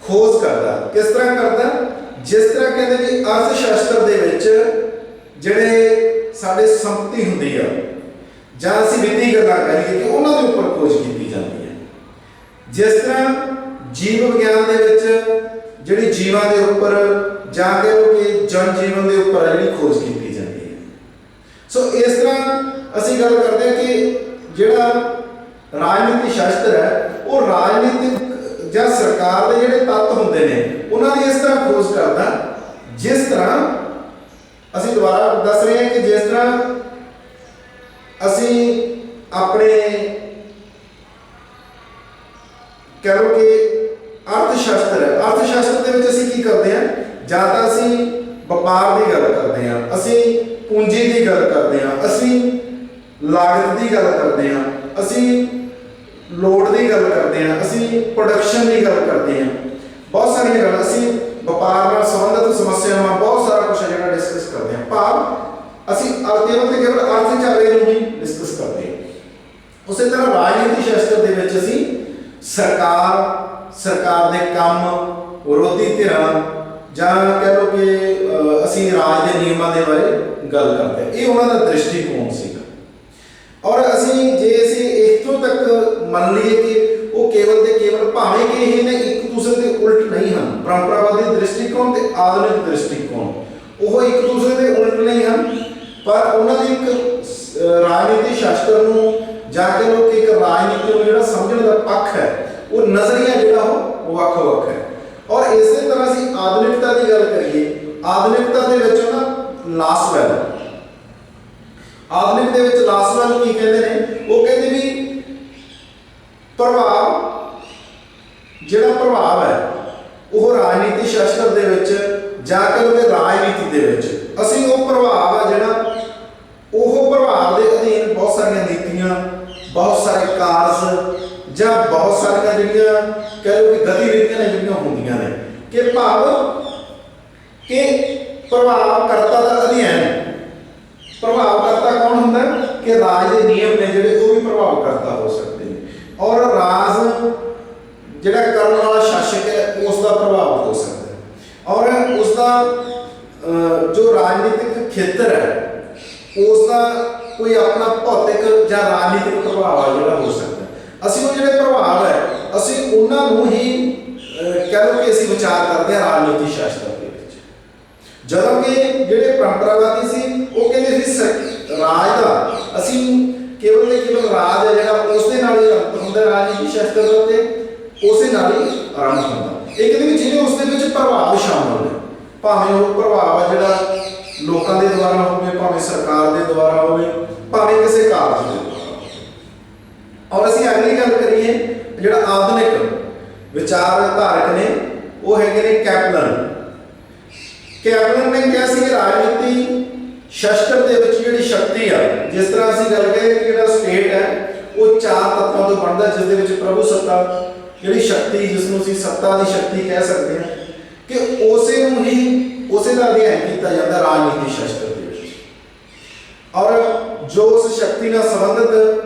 ਖੋਜ ਕਰਦਾ। ਕਿਸ ਤਰ੍ਹਾਂ ਕਰਦਾ? ਜਿਸ ਤਰ੍ਹਾਂ ਕਹਿੰਦੇ ਵੀ ਅਰਥ ਸ਼ਾਸਤਰ ਦੇ ਵਿੱਚ ਜਿਹੜੇ ਸਾਡੇ ਸੰਪਤੀ ਹੁੰਦੀ ਆ ਜਾਂ ਅਸੀਂ ਵਿੱਤੀ ਗੱਲਾਂ ਕਰੀਏ ਕਿ ਉਹਨਾਂ ਦੇ ਉੱਪਰ ਖੋਜ ਕੀਤੀ ਜਾਂਦੀ ਹੈ। ਜਿਸ ਤਰ੍ਹਾਂ ਜੀਵ ਵਿਗਿਆਨ ਦੇ ਵਿੱਚ ਜਿਹੜੀ ਜੀਵਾਂ ਦੇ ਉੱਪਰ ਜਾਂ ਕਹੋ ਕਿ ਜਨ ਜੀਵਨ ਦੇ ਉੱਪਰ ਜਿਹੜੀ ਖੋਜ ਕੀਤੀ ਜਾਂਦੀ ਹੈ। ਸੋ ਇਸ ਤਰ੍ਹਾਂ ਅਸੀਂ ਗੱਲ ਕਰਦੇ ਹਾਂ ਕਿ ਜਿਹੜਾ ਰਾਜਨੀਤੀ ਸ਼ਾਸਤਰ ਹੈ ਉਹ ਰਾਜਨੀਤਿਕ ਜਾਂ ਸਰਕਾਰ ਦੇ ਜਿਹੜੇ ਤੱਤ ਹੁੰਦੇ ਨੇ ਉਹਨਾਂ ਦੀ ਇਸ ਤਰ੍ਹਾਂ ਖੋਜ ਕਰਦਾ, ਜਿਸ ਤਰ੍ਹਾਂ ਅਸੀਂ ਦੁਬਾਰਾ ਦੱਸ ਰਹੇ ਹਾਂ ਕਿ ਜਿਸ ਤਰ੍ਹਾਂ ਅਸੀਂ ਆਪਣੇ ਕਹਿ ਲਓ ਕਿ ਅਰਥ ਸ਼ਾਸਤਰ ਹੈ, ਅਰਥ ਸ਼ਾਸਤਰ ਦੇ ਵਿੱਚ ਅਸੀਂ ਕੀ ਕਰਦੇ ਹਾਂ? ਜਾਂ ਤਾਂ ਅਸੀਂ ਵਪਾਰ ਦੀ ਗੱਲ ਕਰਦੇ ਹਾਂ, ਅਸੀਂ ਪੂੰਜੀ ਦੀ ਗੱਲ ਕਰਦੇ ਹਾਂ, ਅਸੀਂ ਲਾਗਤ ਦੀ ਗੱਲ ਕਰਦੇ ਹਾਂ, ਅਸੀਂ ਲੋੜ ਦੀ ਗੱਲ ਕਰਦੇ ਹਾਂ, ਅਸੀਂ ਪ੍ਰੋਡਕਸ਼ਨ ਦੀ ਗੱਲ ਕਰਦੇ ਹਾਂ, ਬਹੁਤ ਸਾਰੀਆਂ ਗੱਲਾਂ ਅਸੀਂ ਵਪਾਰ ਨਾਲ ਸੰਬੰਧਿਤ ਸਮੱਸਿਆਵਾਂ ਬਹੁਤ ਸਾਰਾ ਕੁਝ ਜਿਹੜਾ ਡਿਸਕਸ ਕਰਦੇ ਹਾਂ। ਭਾਵ ਅਸੀਂ ਕੇਵਲ ਤੇ ਕੇਵਲ ਅਰਥ ਚਾਰੇ ਨੂੰ ਹੀ ਡਿਸਕਸ ਕਰਦੇ ਹਾਂ। ਉਸੇ ਤਰ੍ਹਾਂ ਰਾਜਨੀਤੀ ਸ਼ਾਸਤਰ ਦੇ ਵਿੱਚ ਅਸੀਂ ਸਰਕਾਰ ਦੇ ਕੰਮ, ਵਿਰੋਧੀ ਧਿਰਾਂ ਜਾਂ ਕਹਿ ਲਓ ਕਿ ਅਸੀਂ ਰਾਜ ਦੇ ਨਿਯਮਾਂ ਦੇ ਬਾਰੇ ਗੱਲ ਕਰਦੇ ਹਾਂ। ਇਹ ਉਹਨਾਂ ਦਾ ਦ੍ਰਿਸ਼ਟੀਕੋਣ ਸੀਗਾ। ਔਰ ਅਸੀਂ ਜੇ ਅਸੀਂ ਇੱਥੋਂ ਤੱਕ ਮੰਨ ਲਈਏ ਕਿ ਉਹ ਕੇਵਲ ਤੇ ਕੇਵਲ ਭਾਵੇਂ ਕਿ ਇਹ ਨੇ ਇੱਕ ਦੂਸਰੇ ਦੇ ਉਲਟ ਨਹੀਂ ਹਨ, ਪਰੰਪਰਾਵਾਦੀ ਦ੍ਰਿਸ਼ਟੀਕੋਣ ਤੇ ਆਧੁਨਿਕ ਦ੍ਰਿਸ਼ਟੀਕੋਣ ਉਹ ਇੱਕ ਦੂਸਰੇ ਦੇ ਉਲਟ ਨਹੀਂ ਹਨ, ਪਰ ਉਹਨਾਂ ਦੀ ਇੱਕ ਰਾਜਨੀਤੀ ਸ਼ਾਸਤਰ ਨੂੰ ਜਾਂ ਕੇ ਲੋਕ ਇੱਕ ਰਾਜਨੀਤੀ ਨੂੰ ਜਿਹੜਾ ਸਮਝਣ ਦਾ ਪੱਖ ਹੈ ਉਹ ਨਜ਼ਰੀਆ ਜਿਹੜਾ ਉਹ ਵੱਖ-ਵੱਖ ਹੈ। ਔਰ ਇਸੇ ਤਰ੍ਹਾਂ ਅਸੀਂ ਆਧੁਨਿਕਤਾ ਦੀ ਗੱਲ ਕਰੀਏ, ਆਧੁਨਿਕਤਾ ਦੇ ਵਿੱਚ ਨਾ ਲਾਸਵੈਲ, ਆਧੁਨਿਕ ਦੇ ਵਿੱਚ ਲਾਸਵੈਲ ਕੀ ਕਹਿੰਦੇ ਨੇ? ਉਹ ਕਹਿੰਦੇ ਵੀ ਜਿਹੜਾ ਪ੍ਰਭਾਵ ਹੈ ਉਹ ਰਾਜਨੀਤੀ ਸ਼ਾਸਤਰ ਦੇ ਵਿੱਚ ਜਾਂ ਕਿ ਰਾਜਨੀਤੀ ਦੇ ਵਿੱਚ ਅਸੀਂ ਉਹ ਪ੍ਰਭਾਵ ਆ ਜਿਹੜਾ ਉਹ ਪ੍ਰਭਾਵ ਦੇ ਅਧੀਨ ਬਹੁਤ ਸਾਰੀਆਂ ਨੀਤੀਆਂ, ਬਹੁਤ ਸਾਰੇ ਕਾਰਜ ਜਾਂ ਬਹੁਤ ਸਾਰੀਆਂ ਜਿਹੜੀਆਂ ਕਹਿ ਲਓ ਕਿ ਗਤੀਵਿਧੀਆਂ ਨੇ ਜਿਹੜੀਆਂ ਹੁੰਦੀਆਂ ਨੇ ਕਿ ਭਾਵ ਕਿ ਪ੍ਰਭਾਵਕਰਤਾ ਦਾ ਅਧਿਐਨ। ਪ੍ਰਭਾਵਕਰਤਾ ਕੌਣ ਹੁੰਦਾ? ਕਿ ਰਾਜ ਦੇ ਨਿਯਮ ਨੇ ਜਿਹੜੇ ਉਹ ਵੀ ਪ੍ਰਭਾਵਕਰਤਾ ਹੋ ਸਕਦੇ ਨੇ। ਔਰ ਰਾਜ ਜਿਹੜਾ ਕਰਨ ਵਾਲਾ ਸ਼ਾਸਕ ਹੈ ਉਸ ਦਾ ਪ੍ਰਭਾਵ ਹੋ ਸਕਦਾ ਹੈ ਔਰ ਉਸ ਦਾ ਜੋ ਰਾਜਨੀਤਿਕ ਖੇਤਰ ਹੈ ਉਸ ਦਾ ਕੋਈ ਆਪਣਾ ਭੌਤਿਕ ਜਾਂ ਰਾਜਨੀਤਿਕ ਪ੍ਰਭਾਵ ਆ ਜਿਹੜਾ ਹੋ ਸਕਦਾ ਹੈ। ਅਸੀਂ ਉਹ ਜਿਹੜੇ ਪ੍ਰਭਾਵ ਹੈ ਅਸੀਂ ਉਹਨਾਂ ਨੂੰ ਹੀ ਕਹਿ ਲਓ ਕਿ ਅਸੀਂ ਵਿਚਾਰ ਕਰਦੇ ਹਾਂ ਰਾਜਨੀਤੀ ਸ਼ਾਸਤਰ ਦੇ ਵਿੱਚ। ਜਦੋਂ ਕਿ ਜਿਹੜੇ ਪਰੰਪਰਾਵਾਦੀ ਸੀ ਉਹ ਕਹਿੰਦੇ ਸੀ ਰਾਜ ਦਾ ਅਸੀਂ ਕੇਵਲ ਤੇ ਕੇਵਲ ਰਾਜ ਹੈ ਜਿਹੜਾ ਉਸ ਦੇ ਨਾਲ ਹੀ ਅੰਤ ਹੁੰਦਾ ਰਾਜਨੀਤੀ ਸ਼ਾਸਤਰ ਦਾ ਤੇ ਉਸੇ ਨਾਲ ਹੀ ਆਰੰਭ ਹੁੰਦਾ। ਇਹ ਕਹਿੰਦੇ ਵੀ ਜਿਹੜੇ ਉਸ ਦੇ ਵਿੱਚ ਪ੍ਰਭਾਵ ਸ਼ਾਮਲ ਨੇ ਭਾਵੇਂ ਉਹ ਪ੍ਰਭਾਵ ਆ ਜਿਹੜਾ ਲੋਕਾਂ ਦੇ ਦੁਆਰਾ ਹੋਵੇ ਭਾਵੇਂ ਸਰਕਾਰ ਦੇ ਦੁਆਰਾ ਹੋਵੇ ਭਾਵੇਂ ਕਿਸੇ ਕਾਰਜ ਦੇ ਦੁਆਰਾ। ਔਰ ਅਸੀਂ ਅਗਲੀ ਗੱਲ ਕਰੀਏ ਜਿਹੜਾ ਆਧੁਨਿਕ ਵਿਚਾਰਧਾਰਕ ਨੇ ਉਹ ਹੈਗੇ ਨੇ ਕੈਪਲਨ। ਕੈਪਲਨ ਨੇ ਕਿਹਾ ਸੀ ਕਿ ਰਾਜਨੀਤੀ ਸ਼ਾਸਤਰ ਦੇ ਵਿੱਚ ਜਿਹੜੀ ਸ਼ਕਤੀ ਆ ਜਿਸ ਤਰ੍ਹਾਂ ਅਸੀਂ ਗੱਲ ਕਰੀਏ ਕਿ ਜਿਹੜਾ ਸਟੇਟ ਹੈ ਉਹ 4 ਤੱਤਾਂ ਤੋਂ ਬਣਦਾ ਜਿਸ ਦੇ ਵਿੱਚ ਪ੍ਰਭੂ ਸੱਤਾ ਜਿਹੜੀ ਸ਼ਕਤੀ ਜਿਸ ਨੂੰ ਅਸੀਂ ਸੱਤਾ ਦੀ ਸ਼ਕਤੀ ਕਹਿ ਸਕਦੇ ਹਾਂ ਕਿ ਉਸੇ ਦਾ ਅਧਿਐਨ ਕੀਤਾ ਜਾਂਦਾ ਰਾਜਨੀਤੀ ਸ਼ਾਸਤਰ ਦੇ ਵਿੱਚ। ਔਰ ਜੋ ਉਸ ਸ਼ਕਤੀ ਨਾਲ ਸੰਬੰਧਿਤ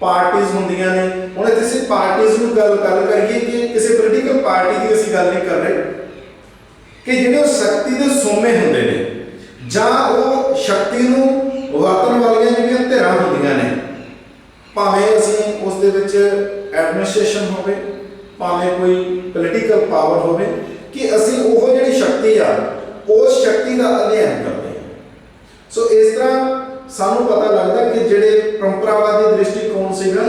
ਪਾਰਟੀਆਂ ਹੁੰਦੀਆਂ ਨੇ ਹੁਣ ਕਿਸੇ ਪਾਰਟੀਆਂ ਨੂੰ ਗੱਲ ਕਰੀਏ ਕਿ ਕਿਸੇ ਪੋਲੀਟੀਕਲ ਪਾਰਟੀ ਦੀ ਅਸੀਂ ਗੱਲ ਨਹੀਂ ਕਰ ਰਹੇ ਕਿ ਜਿਹੜੇ ਉਹ ਸ਼ਕਤੀ ਦੇ ਸੋਮੇ ਹੁੰਦੇ ਨੇ ਜਾਂ ਉਹ ਸ਼ਕਤੀ ਨੂੰ ਵਰਤਣ ਵਾਲੀਆਂ ਜਿਹੜੀਆਂ ਧਿਰਾਂ ਹੁੰਦੀਆਂ ਨੇ ਭਾਵੇਂ ਅਸੀਂ ਉਸ ਦੇ ਵਿੱਚ ਐਡਮਿਨਿਸਟ੍ਰੇਸ਼ਨ ਹੋਵੇ ਭਾਵੇਂ ਕੋਈ ਪੋਲੀਟੀਕਲ ਪਾਵਰ ਹੋਵੇ ਕਿ ਅਸੀਂ ਉਹ ਜਿਹੜੀ ਸ਼ਕਤੀ ਆ ਉਸ ਸ਼ਕਤੀ ਦਾ ਅਧਿਐਨ ਕਰਦੇ ਹਾਂ। ਸੋ ਇਸ ਤਰ੍ਹਾਂ ਸਾਨੂੰ ਪਤਾ ਲੱਗਦਾ ਕਿ ਜਿਹੜੇ ਪਰੰਪਰਾਵਾਦੀ ਦ੍ਰਿਸ਼ਟੀਕੋਣ ਸੀਗਾ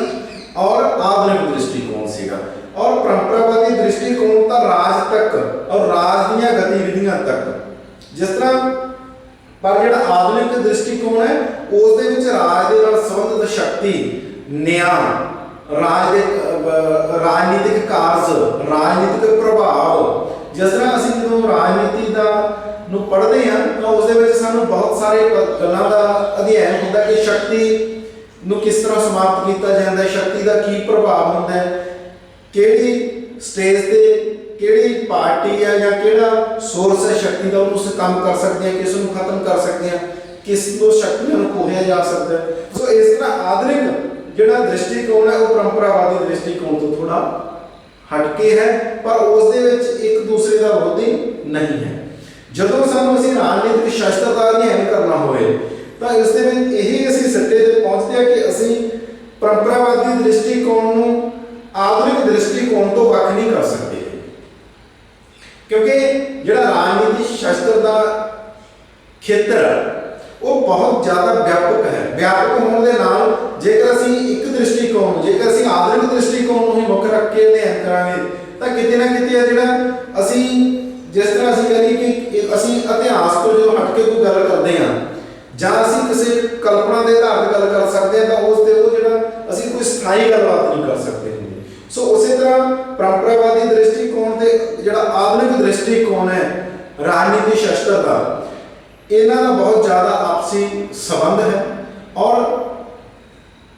ਔਰ ਆਧੁਨਿਕ ਦ੍ਰਿਸ਼ਟੀਕੋਣ ਸੀਗਾ ਔਰ ਪਰੰਪਰਾਵਾਦੀ ਦ੍ਰਿਸ਼ਟੀਕੋਣ ਤਾਂ ਰਾਜ ਤੱਕ ਔਰ ਰਾਜ ਦੀਆਂ ਗਤੀਵਿਧੀਆਂ ਤੱਕ ਜਿਸ ਤਰ੍ਹਾਂ ਪਰ ਜਿਹੜਾ ਆਧੁਨਿਕ ਦ੍ਰਿਸ਼ਟੀਕੋਣ ਹੈ ਉਸ ਦੇ ਵਿੱਚ ਰਾਜ ਦੇ ਨਾਲ ਸੰਬੰਧਿਤ ਸ਼ਕਤੀ ਨਿਆਂ ਰਾਜਨੀਤਿਕ ਕਾਰਜ ਰਾਜਨੀਤਿਕ ਪ੍ਰਭਾਵ ਜਿਸ ਤਰ੍ਹਾਂ ਅਸੀਂ ਜਦੋਂ ਰਾਜਨੀਤੀ ਨੂੰ ਪੜ੍ਹਦੇ ਹਾਂ ਤਾਂ ਉਸ ਦੇ ਵਿੱਚ ਸਾਨੂੰ ਬਹੁਤ ਸਾਰੇ ਗੱਲਾਂ ਦਾ ਅਧਿਐਨ ਹੁੰਦਾ ਕਿ ਸ਼ਕਤੀ ਨੂੰ ਕਿਸ ਤਰ੍ਹਾਂ ਸਮਾਪਤ ਕੀਤਾ ਜਾਂਦਾ ਹੈ ਸ਼ਕਤੀ ਦਾ ਕੀ ਪ੍ਰਭਾਵ ਹੁੰਦਾ ਹੈ ਕਿਹੜੀ ਸਟੇਜ ਤੇ ਕਿਹੜੀ ਪਾਰਟੀ ਹੈ ਜਾਂ ਕਿਹੜਾ ਸੋਰਸ ਹੈ ਸ਼ਕਤੀ ਦਾ ਉਹਨੂੰ ਅਸੀਂ ਕੰਮ ਕਰ ਸਕਦੇ ਹਾਂ ਕਿਸ ਨੂੰ ਖਤਮ ਕਰ ਸਕਦੇ ਹਾਂ ਕਿਸ ਤੋਂ ਸ਼ਕਤੀਆਂ ਨੂੰ ਖੋਹਿਆ ਜਾ ਸਕਦਾ ਹੈ। ਸੋ ਇਸ ਤਰ੍ਹਾਂ ਆਧੁਨਿਕ ਜਿਹੜਾ ਦ੍ਰਿਸ਼ਟੀਕੋਣ ਹੈ ਉਹ ਪਰੰਪਰਾਵਾਦੀ ਦ੍ਰਿਸ਼ਟੀਕੋਣ ਤੋਂ ਥੋੜਾ ਹਟਕੇ ਹੈ ਪਰ ਉਸ ਦੇ ਵਿੱਚ ਇੱਕ ਦੂਸਰੇ ਦਾ ਵਿਰੋਧੀ ਨਹੀਂ ਹੈ। ਜਦੋਂ ਸਾਨੂੰ ਅਸੀਂ ਰਾਜਨੀਤਿਕ ਸ਼ਾਸਤਰ ਦਾ ਅਧਿਐਨ ਕਰਨਾ ਹੋਵੇ ਤਾਂ ਇਸ ਦੇ ਵਿੱਚ ਇਹ ਅਸੀਂ ਸਿੱਟੇ ਤੇ ਪਹੁੰਚਦੇ ਹਾਂ ਕਿ ਅਸੀਂ ਪਰੰਪਰਾਵਾਦੀ ਦ੍ਰਿਸ਼ਟੀਕੋਣ ਨੂੰ ਆਧੁਨਿਕ ਦ੍ਰਿਸ਼ਟੀਕੋਣ ਤੋਂ ਵੱਖ ਨਹੀਂ ਕਰ ਸਕਦੇ ਕਿਉਂਕਿ ਜਿਹੜਾ ਰਾਜਨੀਤੀ ਸ਼ਾਸਤਰ ਦਾ ਖੇਤਰ ਉਹ ਬਹੁਤ ਜ਼ਿਆਦਾ ਵਿਆਪਕ ਹੋਣ ਦੇ ਨਾਲ ਜੇਕਰ ਅਸੀਂ ਇੱਕ ਦ੍ਰਿਸ਼ਟੀਕੋਣ ਜੇਕਰ ਅਸੀਂ ਆਧੁਨਿਕ ਦ੍ਰਿਸ਼ਟੀਕੋਣ ਨੂੰ ਹੀ ਮੁੱਖ ਰੱਖ ਕੇ ਅਧਿਐਨ ਕਰਾਂਗੇ ਤਾਂ ਕਿਤੇ ਨਾ ਕਿਤੇ ਜਿਹੜਾ ਅਸੀਂ ਜਿਸ ਤਰ੍ਹਾਂ ਅਸੀਂ ਕਰੀਏ ਕਿ ਅਸੀਂ ਇਤਿਹਾਸ ਤੋਂ ਜਦੋਂ ਹਟ ਕੇ ਕੋਈ ਗੱਲ ਕਰਦੇ ਹਾਂ ਜਾਂ ਅਸੀਂ ਕਿਸੇ ਕਲਪਨਾ ਦੇ ਆਧਾਰ ਤੇ ਗੱਲ ਕਰ ਸਕਦੇ ਹਾਂ ਤਾਂ ਉਸ ਤੇ ਉਹ ਜਿਹੜਾ ਅਸੀਂ ਕੋਈ ਸਥਾਈ ਗੱਲਬਾਤ ਨਹੀਂ ਕਰ ਸਕਦੇ ਸੋ ਉਸੇ ਤਰ੍ਹਾਂ ਪਰੰਪਰਾਵਾਦੀ ਦ੍ਰਿਸ਼ਟੀਕੋਣ ਤੇ ਜਿਹੜਾ ਆਧੁਨਿਕ ਦ੍ਰਿਸ਼ਟੀਕੋਣ ਹੈ ਰਾਜਨੀਤੀ ਸ਼ਾਸਤਰ ਦਾ ਇਹਨਾਂ ਦਾ ਬਹੁਤ ਜ਼ਿਆਦਾ ਆਪਸੀ ਸੰਬੰਧ ਹੈ ਔਰ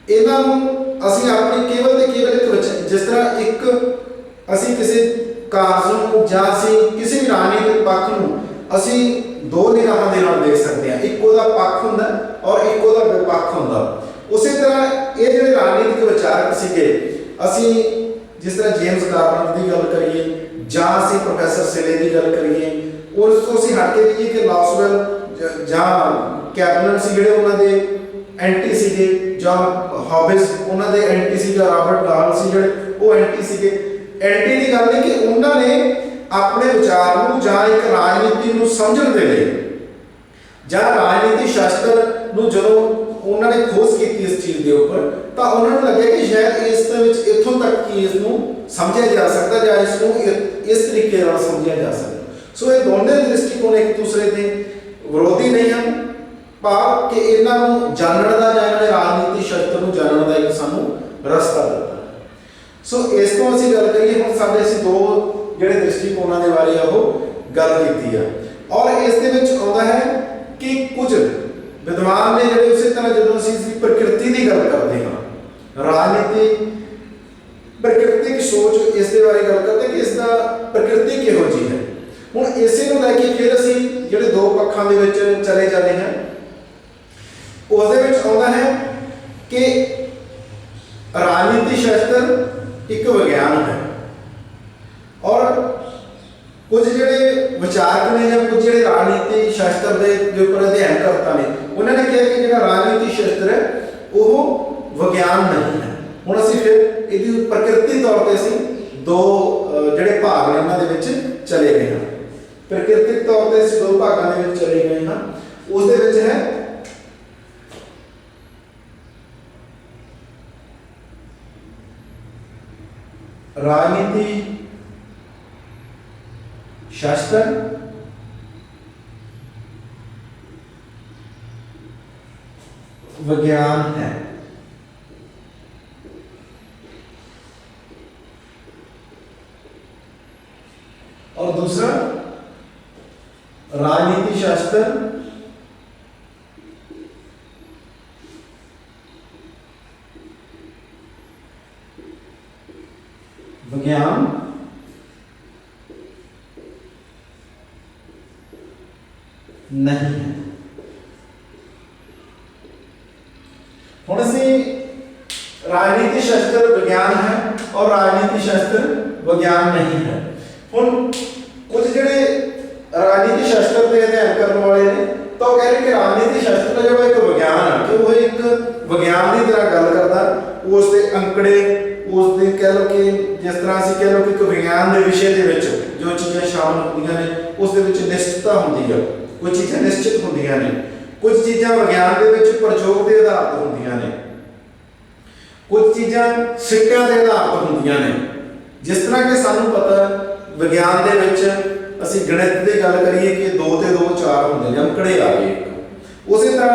ਇਹਨਾਂ ਨੂੰ ਅਸੀਂ ਆਪਣੀ ਕੇਵਲ ਤੇ ਕੇਵਲ ਇੱਕ ਵਿੱਚ ਜਿਸ ਤਰ੍ਹਾਂ ਇੱਕ ਅਸੀਂ ਕਿਸੇ ਕਾਰਜ ਨੂੰ ਜਾਂ ਅਸੀਂ ਕਿਸੇ ਵੀ ਰਾਜਨੀਤਿਕ ਪੱਖ ਨੂੰ ਅਸੀਂ ਦੋ ਨਿਗਾਹਾਂ ਦੇ ਨਾਲ ਦੇਖ ਸਕਦੇ ਹਾਂ ਇੱਕ ਉਹਦਾ ਪੱਖ ਹੁੰਦਾ ਔਰ ਇੱਕ ਉਹਦਾ ਵਿਪੱਖ ਹੁੰਦਾ। ਉਸੇ ਤਰ੍ਹਾਂ ਇਹ ਜਿਹੜੇ ਰਾਜਨੀਤਿਕ ਵਿਚਾਰਕ ਸੀਗੇ ਅਸੀਂ ਜਿਸ ਤਰ੍ਹਾਂ ਜੇਮਸ ਗਾਰਨਰ ਦੀ ਗੱਲ ਕਰੀਏ ਜਾਂ ਅਸੀਂ ਪ੍ਰੋਫੈਸਰ ਸਿਲੇ ਦੀ ਗੱਲ ਕਰੀਏ ਉਸ ਤੋਂ ਅਸੀਂ ਹਟ ਕੇ ਕਹੀਏ ਕਿ ਲਾਸਵੈਲ ਜਾਂ ਕੈਪਲਨ ਸੀ ਜਿਹੜੇ ਉਹਨਾਂ ਦੇ ਐਂਟੀ ਸੀਗੇ ਜਾਂ ਹੌਬਿਸ ਉਹਨਾਂ ਦੇ ਐਂਟੀ ਸੀਗਾ ਰਾਬਰਟ ਗਾਲ ਸੀ ਜਿਹੜੇ ਉਹ ਐਂਟੀ ਸੀਗੇ। ਐਂਟੀ ਦੀ ਗੱਲ ਨਹੀਂ ਕਿ ਉਹਨਾਂ ਨੇ ਆਪਣੇ ਵਿਚਾਰ ਨੂੰ ਜਾਂ ਇੱਕ ਰਾਜਨੀਤੀ ਨੂੰ ਸਮਝਣ ਦੇ ਲਈ ਜਾਂ ਰਾਜਨੀਤੀ ਸ਼ਾਸਤਰ ਨੂੰ ਜਦੋਂ ਉਹਨਾਂ ਨੇ ਖੋਜ ਕੀਤੀ ਇਸ ਚੀਜ਼ ਦੇ ਉੱਪਰ ਤਾਂ ਉਹਨਾਂ ਨੂੰ ਲੱਗਿਆ ਕਿ ਸ਼ਾਇਦ ਇਸ ਦੇ ਵਿੱਚ ਇੱਥੋਂ ਤੱਕ ਕਿ ਇਸ ਨੂੰ ਸਮਝਿਆ ਜਾ ਸਕਦਾ ਜਾਂ ਇਸ ਨੂੰ ਇਸ ਤਰੀਕੇ ਨਾਲ ਸਮਝਿਆ ਜਾ ਸਕਦਾ। ਸੋ ਇਹ ਦੋਨੇ ਦ੍ਰਿਸ਼ਟੀਕੋਣ ਇੱਕ ਦੂਸਰੇ ਦੇ ਵਿਰੋਧੀ ਨਹੀਂ ਹਨ ਭਾਵ ਕਿ ਇਹਨਾਂ ਨੂੰ ਜਾਣਨ ਦਾ ਜਾਂ ਇਹਨਾਂ ਦੇ ਰਾਜਨੀਤੀ ਸ਼ਾਸਤਰ ਨੂੰ ਜਾਣਨ ਦਾ ਇੱਕ ਸਾਨੂੰ ਰਸਤਾ ਦਿੱਤਾ। ਸੋ ਇਸ ਤੋਂ ਅਸੀਂ ਗੱਲ ਕਰੀਏ ਹੁਣ ਸਾਡੇ ਅਸੀਂ ਦੋ ਜਿਹੜੇ ਦ੍ਰਿਸ਼ਟੀਕੋਣਾਂ ਦੇ ਬਾਰੇ ਉਹ ਗੱਲ ਕੀਤੀ ਆ ਔਰ ਇਸ ਦੇ ਵਿੱਚ ਆਉਂਦਾ ਹੈ ਕਿ ਕੁਝ ਵਿਦਵਾਨ ਨੇ ਜਿਹੜੇ ਉਸੇ ਤਰ੍ਹਾਂ ਜਦੋਂ ਅਸੀਂ ਪ੍ਰਕਿਰਤੀ ਦੀ ਗੱਲ ਕਰਦੇ ਹਾਂ ਰਾਜਨੀਤੀ ਪ੍ਰਕਿਰਤਿਕ ਸੋਚ ਇਸ ਦੇ ਬਾਰੇ ਗੱਲ ਕਰਦੇ ਕਿ ਇਸ ਦਾ ਪ੍ਰਕਿਰਤੀ ਕਿਹੋ ਜਿਹੀ ਹੈ। ਹੁਣ ਇਸੇ ਨੂੰ ਲੈ ਕੇ ਫਿਰ ਅਸੀਂ ਜਿਹੜੇ ਦੋ ਪੱਖਾਂ ਦੇ ਵਿੱਚ ਚਲੇ ਜਾਂਦੇ ਹਾਂ ਉਸ ਦੇ ਵਿੱਚ ਆਉਂਦਾ ਹੈ ਕਿ ਰਾਜਨੀਤੀ ਸ਼ਾਸਤਰ ਇੱਕ ਵਿਗਿਆਨ ਹੈ और कुछ ਜਿਹੜੇ ਵਿਚਾਰਕ ਨੇ ਜਾਂ ਕੁਝ ਜਿਹੜੇ ਰਾਜਨੀਤੀ ਸ਼ਾਸਤਰ ਦੇ ਉੱਪਰ ਅਧਿਐਨ ਕਰਤਾ ਨੇ ਉਹਨਾਂ ਨੇ ਕਿਹਾ ਕਿ ਜਿਹੜਾ ਰਾਜਨੀਤੀ ਸ਼ਾਸਤਰ ਹੈ ਉਹ ਵਿਗਿਆਨ ਨਹੀਂ ਹੈ। ਹੁਣ ਅਸੀਂ ਫਿਰ ਇਹਦੀ ਪ੍ਰਕਿਰਤੀ ਤੌਰ ਤੇ ਅਸੀਂ ਦੋ ਜਿਹੜੇ ਭਾਗ ਨੇ ਉਹਨਾਂ ਦੇ ਵਿੱਚ ਚਲੇ ਗਏ ਹਾਂ। ਪ੍ਰਕਿਰਤਿਕ ਤੌਰ ਤੇ ਅਸੀਂ ਦੋ ਭਾਗਾਂ ਦੇ ਵਿੱਚ ਚਲੇ ਗਏ ਹਾਂ। ਉਸ ਦੇ ਵਿੱਚ ਹੈ राजनीति शास्त्र विज्ञान है। और दूसरा राजनीति शास्त्र विज्ञान नहीं है। हुण असीं राजनीति शास्त्र विज्ञान है और राजनीति शास्त्र विज्ञान नहीं है। हुण कुछ जिहड़े राजनीति शास्त्र ते अध्ययन करने वाले ने तो कह रहे कि राजनीति शास्त्र जो एक विज्ञान है कि वो एक विज्ञान की तरह गल करता, उसके अंकड़े उसके कह लो कि जिस तरह असीं कह लो कि एक विज्ञान के विषय के विच जो चीज़ां शामिल होंदियां ने उस दे विच निश्चितता होंदी है, कुछ चीज़ां निश्चित होंदियां ने, कुछ चीज़ां विज्ञान के विच प्रयोग के आधार पर होंदियां ने, कुछ चीज़ां सिक्किਆਂ के आधार पर होंदियां ने। जिस तरह कि सानू पता विज्ञान के विच असीं गणित की गल करिए कि 2 ते 2 4 होंदे ने, अंकड़े आ गए। उसी तरह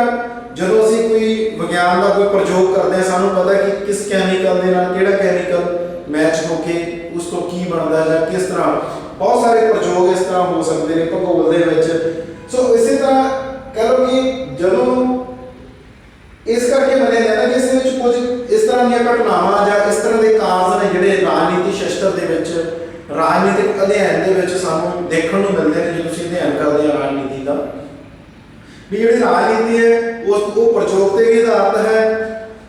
ਜਦੋਂ ਅਸੀਂ ਕੋਈ ਵਿਗਿਆਨ ਦਾ ਕੋਈ ਪ੍ਰਯੋਗ ਕਰਦੇ ਹਾਂ ਸਾਨੂੰ ਪਤਾ ਕਿ ਕਿਸ ਕੈਮੀਕਲ ਦੇ ਨਾਲ ਕਿਹੜਾ ਕੈਮੀਕਲ ਮੈਚ ਹੋ ਕੇ ਉਸ ਤੋਂ ਕੀ ਬਣਦਾ ਜਾਂ ਕਿਸ ਤਰ੍ਹਾਂ ਬਹੁਤ ਸਾਰੇ ਪ੍ਰਯੋਗ ਇਸ ਤਰ੍ਹਾਂ ਹੋ ਸਕਦੇ ਨੇ ਭੂਗੋਲ ਦੇ ਵਿੱਚ। ਸੋ ਇਸੇ ਤਰ੍ਹਾਂ ਕਹ ਲਓ ਕਿ ਜਦੋਂ ਇਸ ਕਰਕੇ ਮੰਨਿਆ ਜਾਂਦਾ ਕਿ ਇਸ ਵਿੱਚ ਕੁਝ ਇਸ ਤਰ੍ਹਾਂ ਦੀਆਂ ਘਟਨਾਵਾਂ ਜਾਂ ਇਸ ਤਰ੍ਹਾਂ ਦੇ ਕਾਰਜ ਨੇ ਜਿਹੜੇ ਰਾਜਨੀਤੀ ਸ਼ਾਸਤਰ ਦੇ ਵਿੱਚ ਰਾਜਨੀਤਿਕ ਅਧਿਐਨ ਦੇ ਵਿੱਚ ਸਾਨੂੰ ਦੇਖਣ ਨੂੰ ਮਿਲਦੇ ਨੇ। ਜੇ ਤੁਸੀਂ ਅਧਿਐਨ ਕਰਦੇ ਆ ਰਾਜਨੀਤੀ ਦਾ भी जी राजनीति है वो प्रयोग के भी आधारित है,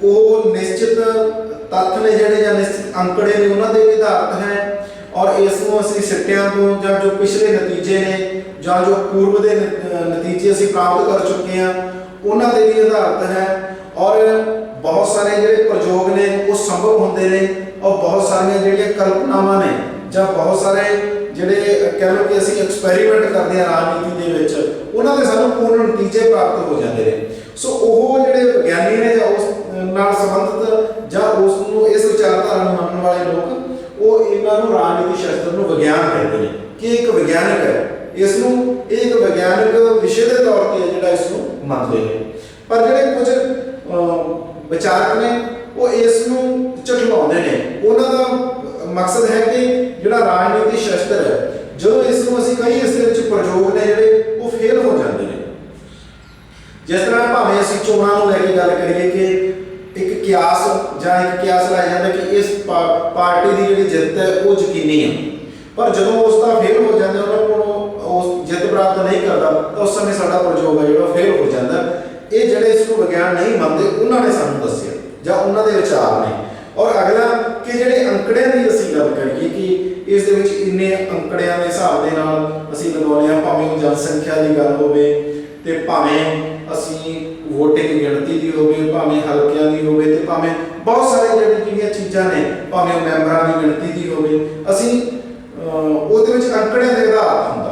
वो निश्चित तत्थ ने जोड़े या निश्चित अंकड़े ने उन्होंने भी आधारित है। और इसको असी सिट्टियां तो या जो पिछले नतीजे ने या जो पूर्व के नतीजे असी प्राप्त कर चुके हैं उन्होंने भी आधारित है। और बहुत सारे जो प्रयोग ने वो संभव होंगे ने और बहुत सारिया जो कल्पनावां ने या बहुत सारे ਜਿਹੜੇ कह लो कि ਅਸੀਂ ਐਕਸਪੈਰੀਮੈਂਟ ਕਰਦੇ ਹਾਂ ਰਾਜਨੀਤੀ ਦੇ ਵਿੱਚ ਉਹਨਾਂ ਦੇ ਸਾਨੂੰ ਪੂਰਨ ਨਤੀਜੇ ਪ੍ਰਾਪਤ ਹੋ ਜਾਂਦੇ ਨੇ। ਸੋ ਉਹ ਜਿਹੜੇ ਵਿਗਿਆਨੀ ਨੇ ਜਾਂ ਉਸ ਨਾਲ ਸੰਬੰਧਿਤ ਜਾਂ ਉਸ ਨੂੰ ਇਸ ਵਿਚਾਰਧਾਰਾ ਨੂੰ ਮੰਨਣ ਵਾਲੇ ਲੋਕ ਉਹ ਇਹਨਾਂ ਨੂੰ ਰਾਜਨੀਤੀ ਸ਼ਾਸਤਰ ਨੂੰ ਵਿਗਿਆਨ ਕਹਿੰਦੇ ਨੇ ਕਿ ਇੱਕ ਵਿਗਿਆਨਕ ਹੈ, ਇਸ ਨੂੰ ਇੱਕ ਵਿਗਿਆਨਕ ਵਿਸ਼ੇ ਦੇ ਤੌਰ ਤੇ ਜਿਹੜਾ ਇਸ ਨੂੰ ਮੰਨਦੇ ਨੇ। ਪਰ ਜਿਹੜੇ ਕੁਝ ਵਿਚਾਰਕ ਨੇ ਉਹ ਇਸ ਨੂੰ ਝਟਲਾਉਂਦੇ ਨੇ। ਉਹਨਾਂ ਦਾ मकसद है कि जो राजनीति शास्त्र है जो इसमें असीं कई इस प्रयोग ने जोड़े वो फेल हो जाते हैं। जिस तरह भावें असीं चोणां नूं लैके गल करिए कि एक कियास जां एक कियास लाया जाता कि इस पार्टी की जिहड़ी जित है वो यकीनी है, पर जदों उसका फेल हो जाता उन्होंने कोलों उस जित प्राप्त नहीं करता तो उस समय साडा प्रयोग है जो फेल हो जाता। ये जिहड़े इसको विज्ञान नहीं मानते उन्होंने सानूं दस्सिया जां उन्हां दे विचार ने। और अगला कि जिहड़े अंकड़ियां की असीं गल करिए कि इस दे विच इन्ने अंकड़ियां दे हिसाब दे नाल असीं लगाउने आ, भावें जनसंख्या की गल होवे ते भावें असीं वोटिंग गिणती की होवे, भावें हलकियां की होवे ते भावें बहुत सारे जिहड़ियां चीज़ां ने, भावें मैंबरां की गिणती की होवे, असीं ਉਹਦੇ ਵਿੱਚ ਅੰਕੜਿਆਂ ਦੇ ਆਧਾਰ ਹੁੰਦਾ।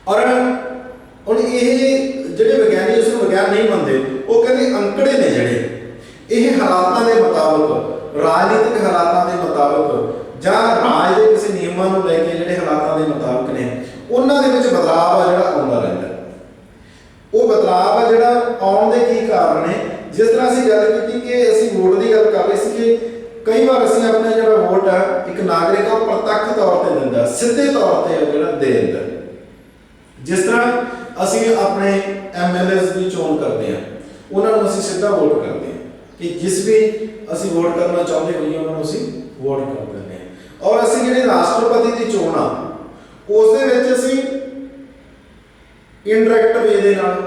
ਔਰ ਹੁਣ ਇਹ ਜਿਹੜੇ ਵਿਗਿਆਨੀ ਉਸ ਨੂੰ ਵਿਗਿਆਨ ਨਹੀਂ ਮੰਨਦੇ ਉਹ ਕਹਿੰਦੇ ਅੰਕੜੇ ਨੇ ਜਿਹੜੇ ਇਹ ਹਾਲਾਤਾਂ ਦੇ ਮੁਤਾਬਕ ਰਾਜਨੀਤਿਕ ਹਾਲਾਤਾਂ ਦੇ ਮੁਤਾਬਕ ਜਾਂ ਰਾਜ ਦੇ ਕਿਸੇ ਨਿਯਮਾਂ ਨੂੰ ਲੈ ਕੇ ਜਿਹੜੇ ਹਾਲਾਤਾਂ ਦੇ ਮੁਤਾਬਕ ਨੇ ਉਹਨਾਂ ਦੇ ਵਿੱਚ ਬਦਲਾਅ ਆ ਜਿਹੜਾ ਆਉਂਦਾ ਰਹਿੰਦਾ। ਉਹ ਬਦਲਾਅ ਆ ਜਿਹੜਾ ਆਉਣ ਦੇ ਕੀ ਕਾਰਨ ਨੇ, ਜਿਸ ਤਰ੍ਹਾਂ ਅਸੀਂ ਗੱਲ ਕੀਤੀ ਕਿ ਅਸੀਂ ਵੋਟ ਦੀ ਗੱਲ ਕਰ ਰਹੇ ਸੀ ਕਿ कई बार असीं अपना जो वोट है एक नागरिक प्रत्यक्ष तौर पर दिंदा, सीधे तौर पर जो दे दिंदा। जिस तरह असीं अपने MLAs की चोन करते हैं उन्होंने असीं सीधा वोट करते हैं कि जिस भी असीं वोट करना चाहते होइए उन्होंने असीं वोट कर देते हैं। और असीं जिहड़ी राष्ट्रपति की चोन आ उस दे विच असीं इनडायरैक्ट वे दे नाल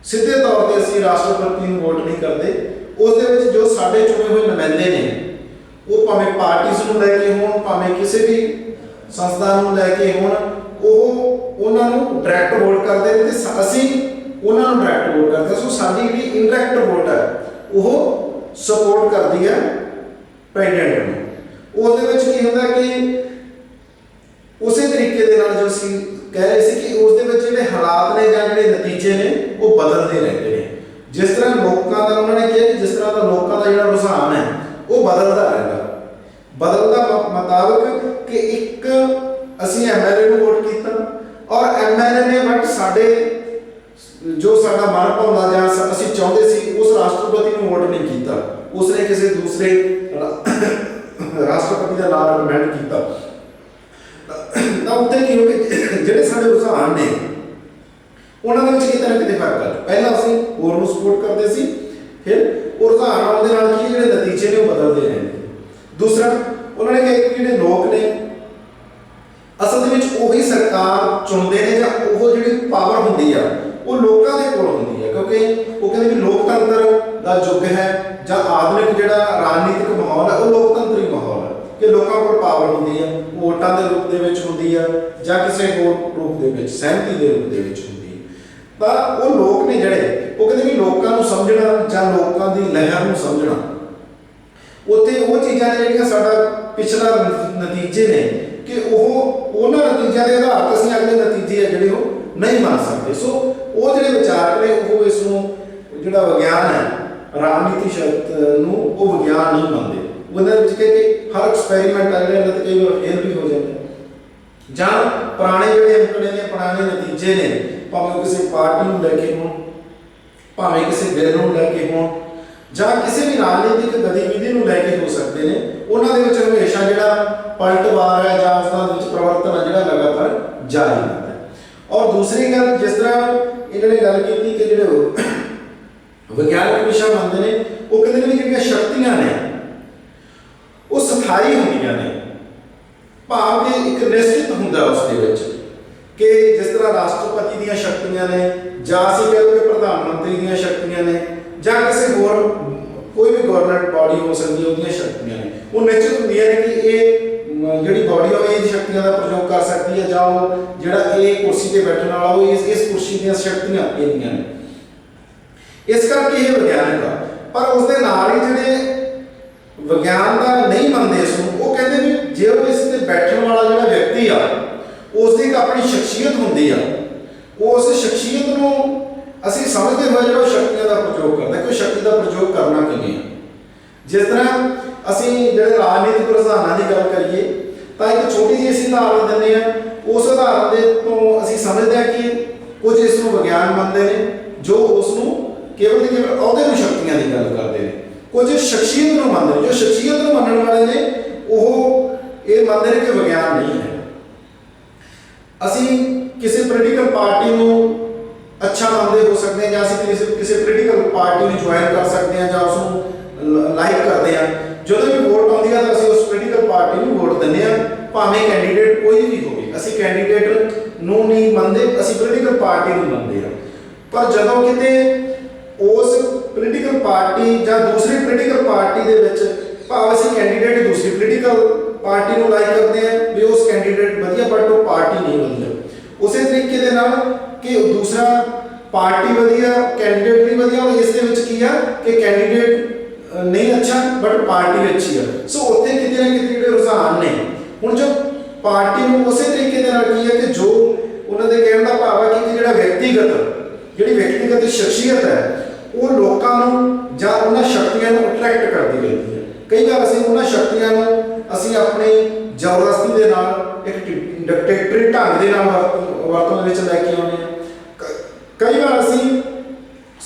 सीधे तौर पर असीं राष्ट्रपति नूं वोट नहीं करते। उस दे विच जो साडे चुने हुए नुमाइंदे ने वो ਭਾਵੇਂ ਪਾਰਟੀਜ਼ ਨੂੰ ਲੈ ਕੇ ਹੋਣ, ਭਾਵੇਂ ਕਿਸੇ ਵੀ ਸੰਸਥਾ ਨੂੰ ਲੈ ਕੇ ਹੋਣ, ਉਹ ਉਹਨਾਂ ਨੂੰ ਡਾਇਰੈਕਟ ਵੋਟ ਕਰਦੇ ਨੇ ਤੇ ਅਸੀਂ ਉਹਨਾਂ ਨੂੰ ਡਾਇਰੈਕਟ ਵੋਟ ਕਰਦੇ। ਸੋ ਸਾਡੀ ਜਿਹੜੀ ਇਨਡਾਇਰੈਕਟ ਵੋਟ ਹੈ ਉਹ ਸਪੋਰਟ ਕਰਦੀ ਹੈ ਪ੍ਰੈਜ਼ੀਡੈਂਟ ਨੂੰ। ਉਸ ਦੇ ਵਿੱਚ ਕੀ ਹੁੰਦਾ ਕਿ ਉਸੇ ਤਰੀਕੇ ਦੇ ਨਾਲ ਜੋ ਅਸੀਂ ਕਹਿ ਰਹੇ ਸੀ ਕਿ ਉਸ ਦੇ ਵਿੱਚ ਜਿਹੜੇ ਹਾਲਾਤ ਨੇ ਜਾਂ ਜਿਹੜੇ ਨਤੀਜੇ ਨੇ ਉਹ ਬਦਲਦੇ ਰਹਿੰਦੇ ਨੇ। ਜਿਸ ਤਰ੍ਹਾਂ ਲੋਕਾਂ ਦਾ ਉਹਨਾਂ ਨੇ ਕਿਹਾ ਕਿ ਜਿਸ ਤਰ੍ਹਾਂ ਦਾ ਲੋਕਾਂ ਦਾ ਜਿਹੜਾ ਰੁਝਾਨ ਹੈ ਉਹ ਬਦਲਦਾ ਰਹਿੰਦਾ, ਬਦਲਦਾ ਮੁਤਾਬਕ ਕਿ ਇੱਕ ਅਸੀਂ ਐਮਐਲਏ ਨੂੰ ਵੋਟ ਕੀਤਾ ਔਰ ਐਮਐਲਏ ਨੇ ਬਟ ਸਾਡੇ ਜੋ ਸਾਡਾ ਮਨ ਭਾਉਂਦਾ ਜਾਂ ਅਸੀਂ ਚਾਹੁੰਦੇ ਸੀ ਉਸ ਰਾਸ਼ਟਰਪਤੀ ਨੂੰ ਵੋਟ ਨਹੀਂ ਕੀਤਾ, ਉਸਨੇ ਕਿਸੇ ਦੂਸਰੇ ਰਾਸ਼ਟਰਪਤੀ ਦਾ ਨਾਮ ਰეკਮੈਂਡ ਕੀਤਾ। ਤਾਂ ਉੱਥੇ ਕੀ ਹੋ ਗਿਆ, ਜਿਹੜੇ ਸਾਡੇ ਰੁਝਾਨ ਨੇ ਉਹਨਾਂ ਦੇ ਵਿੱਚ ਕਿਤੇ ਨਾ ਕਿਤੇ ਫਰਕ ਆ। ਪਹਿਲਾਂ ਅਸੀਂ ਹੋਰ ਨੂੰ ਸਪੋਰਟ ਕਰਦੇ ਸੀ, ਫਿਰ ਉਹ ਰੁਝਾਨ ਆਉਣ ਦੇ ਨਾਲ ਕੀ ਜਿਹੜੇ ਨਤੀਜੇ ਨੇ ਉਹ ਬਦਲਦੇ ਰਹਿੰਦੇ। ਦੂਸਰਾ ਉਹਨਾਂ ਨੇ ਕਿਹਾ ਕਿ ਜਿਹੜੇ ਲੋਕ ਨੇ ਅਸਲ ਦੇ ਵਿੱਚ ਉਹੀ ਸਰਕਾਰ ਚੁਣਦੇ ਨੇ ਜਾਂ ਉਹ ਜਿਹੜੀ ਪਾਵਰ ਹੁੰਦੀ ਆ ਉਹ ਲੋਕਾਂ ਦੇ ਕੋਲ ਹੁੰਦੀ ਹੈ, ਕਿਉਂਕਿ ਉਹ ਕਹਿੰਦੇ ਵੀ ਲੋਕਤੰਤਰ ਦਾ ਯੁੱਗ ਹੈ ਜਾਂ ਆਧੁਨਿਕ ਜਿਹੜਾ ਰਾਜਨੀਤਿਕ ਮਾਹੌਲ ਹੈ ਉਹ ਲੋਕਤੰਤਰੀ ਮਾਹੌਲ ਹੈ ਕਿ ਲੋਕਾਂ ਕੋਲ ਪਾਵਰ ਹੁੰਦੀ ਹੈ, ਵੋਟਾਂ ਦੇ ਰੂਪ ਦੇ ਵਿੱਚ ਹੁੰਦੀ ਹੈ ਜਾਂ ਕਿਸੇ ਹੋਰ ਰੂਪ ਦੇ ਵਿੱਚ ਸਹਿਮਤੀ ਦੇ ਰੂਪ ਦੇ ਵਿੱਚ ਹੁੰਦੀ ਹੈ। ਤਾਂ ਉਹ ਲੋਕ ਨੇ ਜਿਹੜੇ ਉਹ ਕਹਿੰਦੇ ਵੀ ਲੋਕਾਂ ਨੂੰ ਸਮਝਣਾ ਜਾਂ ਲੋਕਾਂ ਦੀ ਲਹਿਰ ਨੂੰ ਸਮਝਣਾ, ਉੱਥੇ ਉਹ ਚੀਜ਼ਾਂ ਨੇ ਜਿਹੜੀਆਂ ਸਾਡਾ ਪਿਛਲਾ ਨਤੀਜੇ ਨੇ ਕਿ ਉਹਨਾਂ ਨਤੀਜਿਆਂ ਦੇ ਆਧਾਰ ਤੇ ਅਸੀਂ ਅਗਲੇ ਨਤੀਜੇ ਆ ਜਿਹੜੇ ਉਹ ਨਹੀਂ ਮੰਨ ਸਕਦੇ। ਸੋ ਉਹ ਜਿਹੜੇ ਵਿਚਾਰਕ ਨੇ ਉਹ ਇਸ ਨੂੰ ਜਿਹੜਾ ਵਿਗਿਆਨ ਹੈ ਰਾਜਨੀਤੀ ਸ਼ਾਸਤਰ ਨੂੰ ਉਹ ਵਿਗਿਆਨ ਨਹੀਂ ਮੰਨਦੇ। ਉਹਨਾਂ ਵਿੱਚ ਕਿ ਹਰ ਐਕਸਪੈਰੀਮੈਂਟ ਆ ਜਿਹੜੇ ਇਹਨਾਂ ਤੇ ਕਈ ਵਾਰ ਫੇਲ ਵੀ ਹੋ ਜਾਂਦੇ ਜਾਂ ਪੁਰਾਣੇ ਜਿਹੜੇ ਅੰਕੜੇ ਨੇ ਪੁਰਾਣੇ ਨਤੀਜੇ ਨੇ ਭਾਵੇਂ ਕਿਸੇ ਪਾਰਟੀ ਨੂੰ ਲੈ ਕੇ ਹੋਣ, ਭਾਵੇਂ ਕਿਸੇ ਬਿੱਲ ਨੂੰ ਲੈ ਕੇ ਹੋਣ ਜਾਂ ਕਿਸੇ ਵੀ ਰਾਜਨੀਤਿਕ ਗਤੀਵਿਧੀ ਨੂੰ ਲੈ ਕੇ ਹੋ ਸਕਦੇ ਨੇ, ਉਹਨਾਂ ਦੇ ਵਿੱਚ ਹਮੇਸ਼ਾ ਜਿਹੜਾ ਪਲਟਵਾਰ ਹੈ ਜਾਂ ਉਸ ਵਿੱਚ ਪਰਿਵਰਤਨ ਹੈ ਜਿਹੜਾ ਲਗਾਤਾਰ ਜਾਰੀ ਰਹਿੰਦਾ ਹੈ। ਔਰ ਦੂਸਰੀ ਗੱਲ, ਜਿਸ ਤਰ੍ਹਾਂ ਇਹਨਾਂ ਨੇ ਗੱਲ ਕੀਤੀ ਕਿ ਜਿਹੜੇ ਵਿਗਿਆਨਕ ਵਿਸ਼ਾ ਮੰਨਦੇ ਨੇ ਉਹ ਕਹਿੰਦੇ ਨੇ ਵੀ ਜਿਹੜੀਆਂ ਸ਼ਕਤੀਆਂ ਨੇ ਉਹ ਸਥਾਈ ਹੁੰਦੀਆਂ ਨੇ, ਭਾਵ ਕਿ ਇੱਕ ਨਿਸ਼ਚਿਤ ਹੁੰਦਾ ਉਸ ਦੇ ਵਿੱਚ ਕਿ ਜਿਸ ਤਰ੍ਹਾਂ ਰਾਸ਼ਟਰਪਤੀ ਦੀਆਂ ਸ਼ਕਤੀਆਂ ਨੇ ਜਾਂ ਅਸੀਂ ਕਹਿ ਲਓ ਕਿ ਪ੍ਰਧਾਨ ਮੰਤਰੀ ਦੀਆਂ ਸ਼ਕਤੀਆਂ ਨੇ ਜਾਂ ਕਿਸੇ ਹੋਰ ਕੋਈ ਵੀ ਗਵਰਨਮੈਂਟ ਬਾਡੀ ਹੋ ਸਕਦੀ ਹੈ ਉਹਦੀਆਂ ਸ਼ਕਤੀਆਂ ਨੇ, ਉਹ ਨਿਸ਼ਚਿਤ ਹੁੰਦੀਆਂ ਨੇ ਕਿ ਇਹ ਜਿਹੜੀ ਬਾਡੀ ਉਹ ਇਹ ਸ਼ਕਤੀਆਂ ਦਾ ਪ੍ਰਯੋਗ ਕਰ ਸਕਦੀ ਹੈ ਜਾਂ ਉਹ ਜਿਹੜਾ ਇਹ ਕੁਰਸੀ ਤੇ ਬੈਠਣ ਵਾਲਾ ਉਹ ਇਸ ਕੁਰਸੀ ਦੀਆਂ ਸ਼ਕਤੀਆਂ ਇਹਦੀਆਂ ਨੇ। ਇਸ ਕਰਕੇ ਇਹ ਵਿਗਿਆਨਕ ਆ, ਪਰ ਉਸ ਦੇ ਨਾਲ ਹੀ ਜਿਹੜੇ ਵਿਗਿਆਨ ਦਾ ਨਹੀਂ ਮੰਨਦੇ ਇਸ ਨੂੰ, ਉਹ ਕਹਿੰਦੇ ਵੀ ਜੇ ਉਹ ਇਸ ਤੇ ਬੈਠਣ ਵਾਲਾ ਜਿਹੜਾ ਵਿਅਕਤੀ ਆ ਉਸ ਦੀ ਇੱਕ ਆਪਣੀ ਸ਼ਖਸੀਅਤ ਹੁੰਦੀ ਆ, ਉਸ ਸ਼ਖਸੀਅਤ ਨੂੰ ਅਸੀਂ ਸਮਝਦੇ ਹੋਏ ਜਿਹੜਾ ਸ਼ਕਤੀਆਂ ਦਾ ਪ੍ਰਯੋਗ ਕਰਦਾ ਕਿ ਸ਼ਕਤੀ ਦਾ ਪ੍ਰਯੋਗ ਕਰਨਾ ਕਿਵੇਂ ਆ। ਜਿਸ ਤਰ੍ਹਾਂ ਅਸੀਂ ਜਿਹੜੇ ਰਾਜਨੀਤਿਕ ਰੁਝਾਨਾਂ ਦੀ ਗੱਲ ਕਰੀਏ ਤਾਂ ਇੱਕ ਛੋਟੀ ਜਿਹੀ ਅਸੀਂ ਉਦਾਹਰਨ ਦਿੰਦੇ ਹਾਂ, ਉਸ ਉਦਾਹਰਨ ਦੇ ਤੋਂ ਅਸੀਂ ਸਮਝਦੇ ਹਾਂ ਕਿ ਕੁਝ ਇਸ ਨੂੰ ਵਿਗਿਆਨ ਮੰਨਦੇ ਨੇ ਜੋ ਉਸ ਨੂੰ ਕੇਵਲ ਤੇ ਕੇਵਲ ਅਹੁਦੇ ਨੂੰ ਸ਼ਕਤੀਆਂ ਦੀ ਗੱਲ ਕਰਦੇ ਨੇ, ਕੁਝ ਸ਼ਖਸੀਅਤ ਨੂੰ ਮੰਨਦੇ ਨੇ, ਜੋ ਸ਼ਖਸੀਅਤ ਨੂੰ ਮੰਨਣ ਵਾਲੇ ਨੇ ਉਹ ਇਹ ਮੰਨਦੇ ਨੇ ਕਿ ਵਿਗਿਆਨ ਨਹੀਂ ਹੈ। ਅਸੀਂ ਕਿਸੇ ਪੋਲੀਟੀਕਲ ਪਾਰਟੀ ਨੂੰ ਅੱਛਾ ਮੰਨਦੇ ਹੋ ਸਕਦੇ ਹਾਂ ਜਾਂ ਅਸੀਂ ਕਿਸੇ ਪੋਲੀਟੀਕਲ ਪਾਰਟੀ ਨੂੰ ਜੁਆਇਨ ਕਰ ਸਕਦੇ ਹਾਂ ਜਾਂ ਉਸ ਨੂੰ ਲਾਈਕ ਕਰਦੇ ਹਾਂ। ਜਦੋਂ ਵੀ ਵੋਟ ਆਉਂਦੀ ਹੈ ਤਾਂ ਅਸੀਂ ਉਸ ਪੋਲੀਟੀਕਲ ਪਾਰਟੀ ਨੂੰ ਵੋਟ ਦਿੰਦੇ ਹਾਂ, ਭਾਵੇਂ ਕੈਂਡੀਡੇਟ ਕੋਈ ਵੀ ਹੋਵੇ। ਅਸੀਂ ਕੈਂਡੀਡੇਟ ਨੂੰ ਨਹੀਂ ਮੰਨਦੇ, ਅਸੀਂ ਪੋਲੀਟੀਕਲ ਪਾਰਟੀ ਨੂੰ ਮੰਨਦੇ ਹਾਂ। ਪਰ ਜਦੋਂ ਕਿਤੇ ਉਸ ਪੋਲੀਟੀਕਲ ਪਾਰਟੀ ਜਾਂ ਦੂਸਰੀ ਪੋਲੀਟੀਕਲ ਪਾਰਟੀ ਦੇ ਵਿੱਚ ਭਾਵ ਅਸੀਂ ਕੈਂਡੀਡੇਟ ਦੂਸਰੀ ਪੋਲੀਟੀਕਲ ਪਾਰਟੀ ਨੂੰ ਲਾਈਕ ਕਰਦੇ ਹਾਂ ਵੀ ਉਸ ਕੈਂਡੀਡੇਟ ਵਧੀਆ ਬਟ ਉਹ ਪਾਰਟੀ ਨਹੀਂ ਵਧੀਆ, ਉਸੇ ਤਰੀਕੇ ਦੇ ਨਾਲ ਕਿ ਦੂਸਰਾ ਪਾਰਟੀ ਵਧੀਆ ਕੈਂਡੀਡੇਟ ਨਹੀਂ ਵਧੀਆ, ਔਰ ਇਸ ਦੇ ਵਿੱਚ ਕੀ ਆ ਕਿ ਕੈਂਡੀਡੇਟ ਨਹੀਂ ਅੱਛਾ ਬਟ ਪਾਰਟੀ ਅੱਛੀ ਆ। ਸੋ ਉੱਥੇ ਕਿਤੇ ਨਾ ਕਿਤੇ ਜਿਹੜੇ ਰੁਝਾਨ ਨੇ ਹੁਣ ਜੋ ਪਾਰਟੀ ਨੂੰ ਉਸੇ ਤਰੀਕੇ ਦੇ ਨਾਲ ਕੀ ਹੈ ਕਿ ਜੋ ਉਹਨਾਂ ਦੇ ਕਹਿਣ ਦਾ ਭਾਵ ਹੈ ਕਿ ਜਿਹੜਾ ਜਿਹੜੀ ਵਿਅਕਤੀਗਤ ਸ਼ਖਸੀਅਤ ਹੈ ਉਹ ਲੋਕਾਂ ਨੂੰ ਜਾਂ ਉਹਨਾਂ ਸ਼ਕਤੀਆਂ ਨੂੰ ਅਟਰੈਕਟ ਕਰਦੀ ਰਹਿੰਦੀ ਹੈ। ਕਈ ਵਾਰ ਅਸੀਂ ਉਹਨਾਂ ਸ਼ਕਤੀਆਂ ਨੂੰ ਅਸੀਂ ਆਪਣੀ ਜ਼ਬਰਦਸਤੀ ਦੇ ਨਾਲ ਇੱਕ ਡਿਕਟੇਟਰੀ ਢੰਗ ਦੇ ਨਾਲ ਵਰਤੋਂ ਦੇ ਵਿੱਚ ਲੈ ਕੇ ਆਉਂਦੇ ਹਾਂ। ਕਈ ਵਾਰ ਅਸੀਂ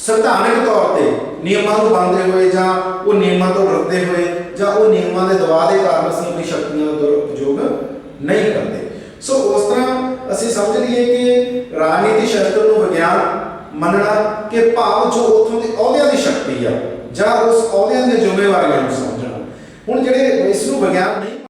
ਸੰਵਿਧਾਨਕ ਤੌਰ ਤੇ ਨਿਯਮਾਂ ਨੂੰ ਮੰਨਦੇ ਹੋਏ ਜਾਂ ਉਹ ਨਿਯਮਾਂ ਤੋਂ ਡਰਦੇ ਹੋਏ ਜਾਂ ਉਹ ਨਿਯਮਾਂ ਦੇ ਦਬਾਅ ਦੇ ਕਾਰਨ ਅਸੀਂ ਆਪਣੀ ਸ਼ਕਤੀਆਂ ਦਾ ਦੁਰਉਪਯੋਗ ਨਹੀਂ ਕਰਦੇ। ਸੋ ਉਸ ਤਰ੍ਹਾਂ ਅਸੀਂ ਸਮਝ ਲਈਏ ਕਿ ਰਾਜਨੀਤੀ ਸ਼ਾਸਤਰ ਨੂੰ ਵਿਗਿਆਨ ਮੰਨਣਾ ਕਿ ਭਾਵ ਜੋ ਉੱਥੋਂ ਦੇ ਅਹੁਦਿਆਂ ਦੀ ਸ਼ਕਤੀ ਆ ਜਾਂ ਉਸ ਅਹੁਦਿਆਂ ਦੀਆਂ ਜ਼ਿੰਮੇਵਾਰੀਆਂ ਨੂੰ ਸਮਝਣਾ। ਹੁਣ ਜਿਹੜੇ ਇਸ ਨੂੰ ਵਿਗਿਆਨ ਨਹੀਂ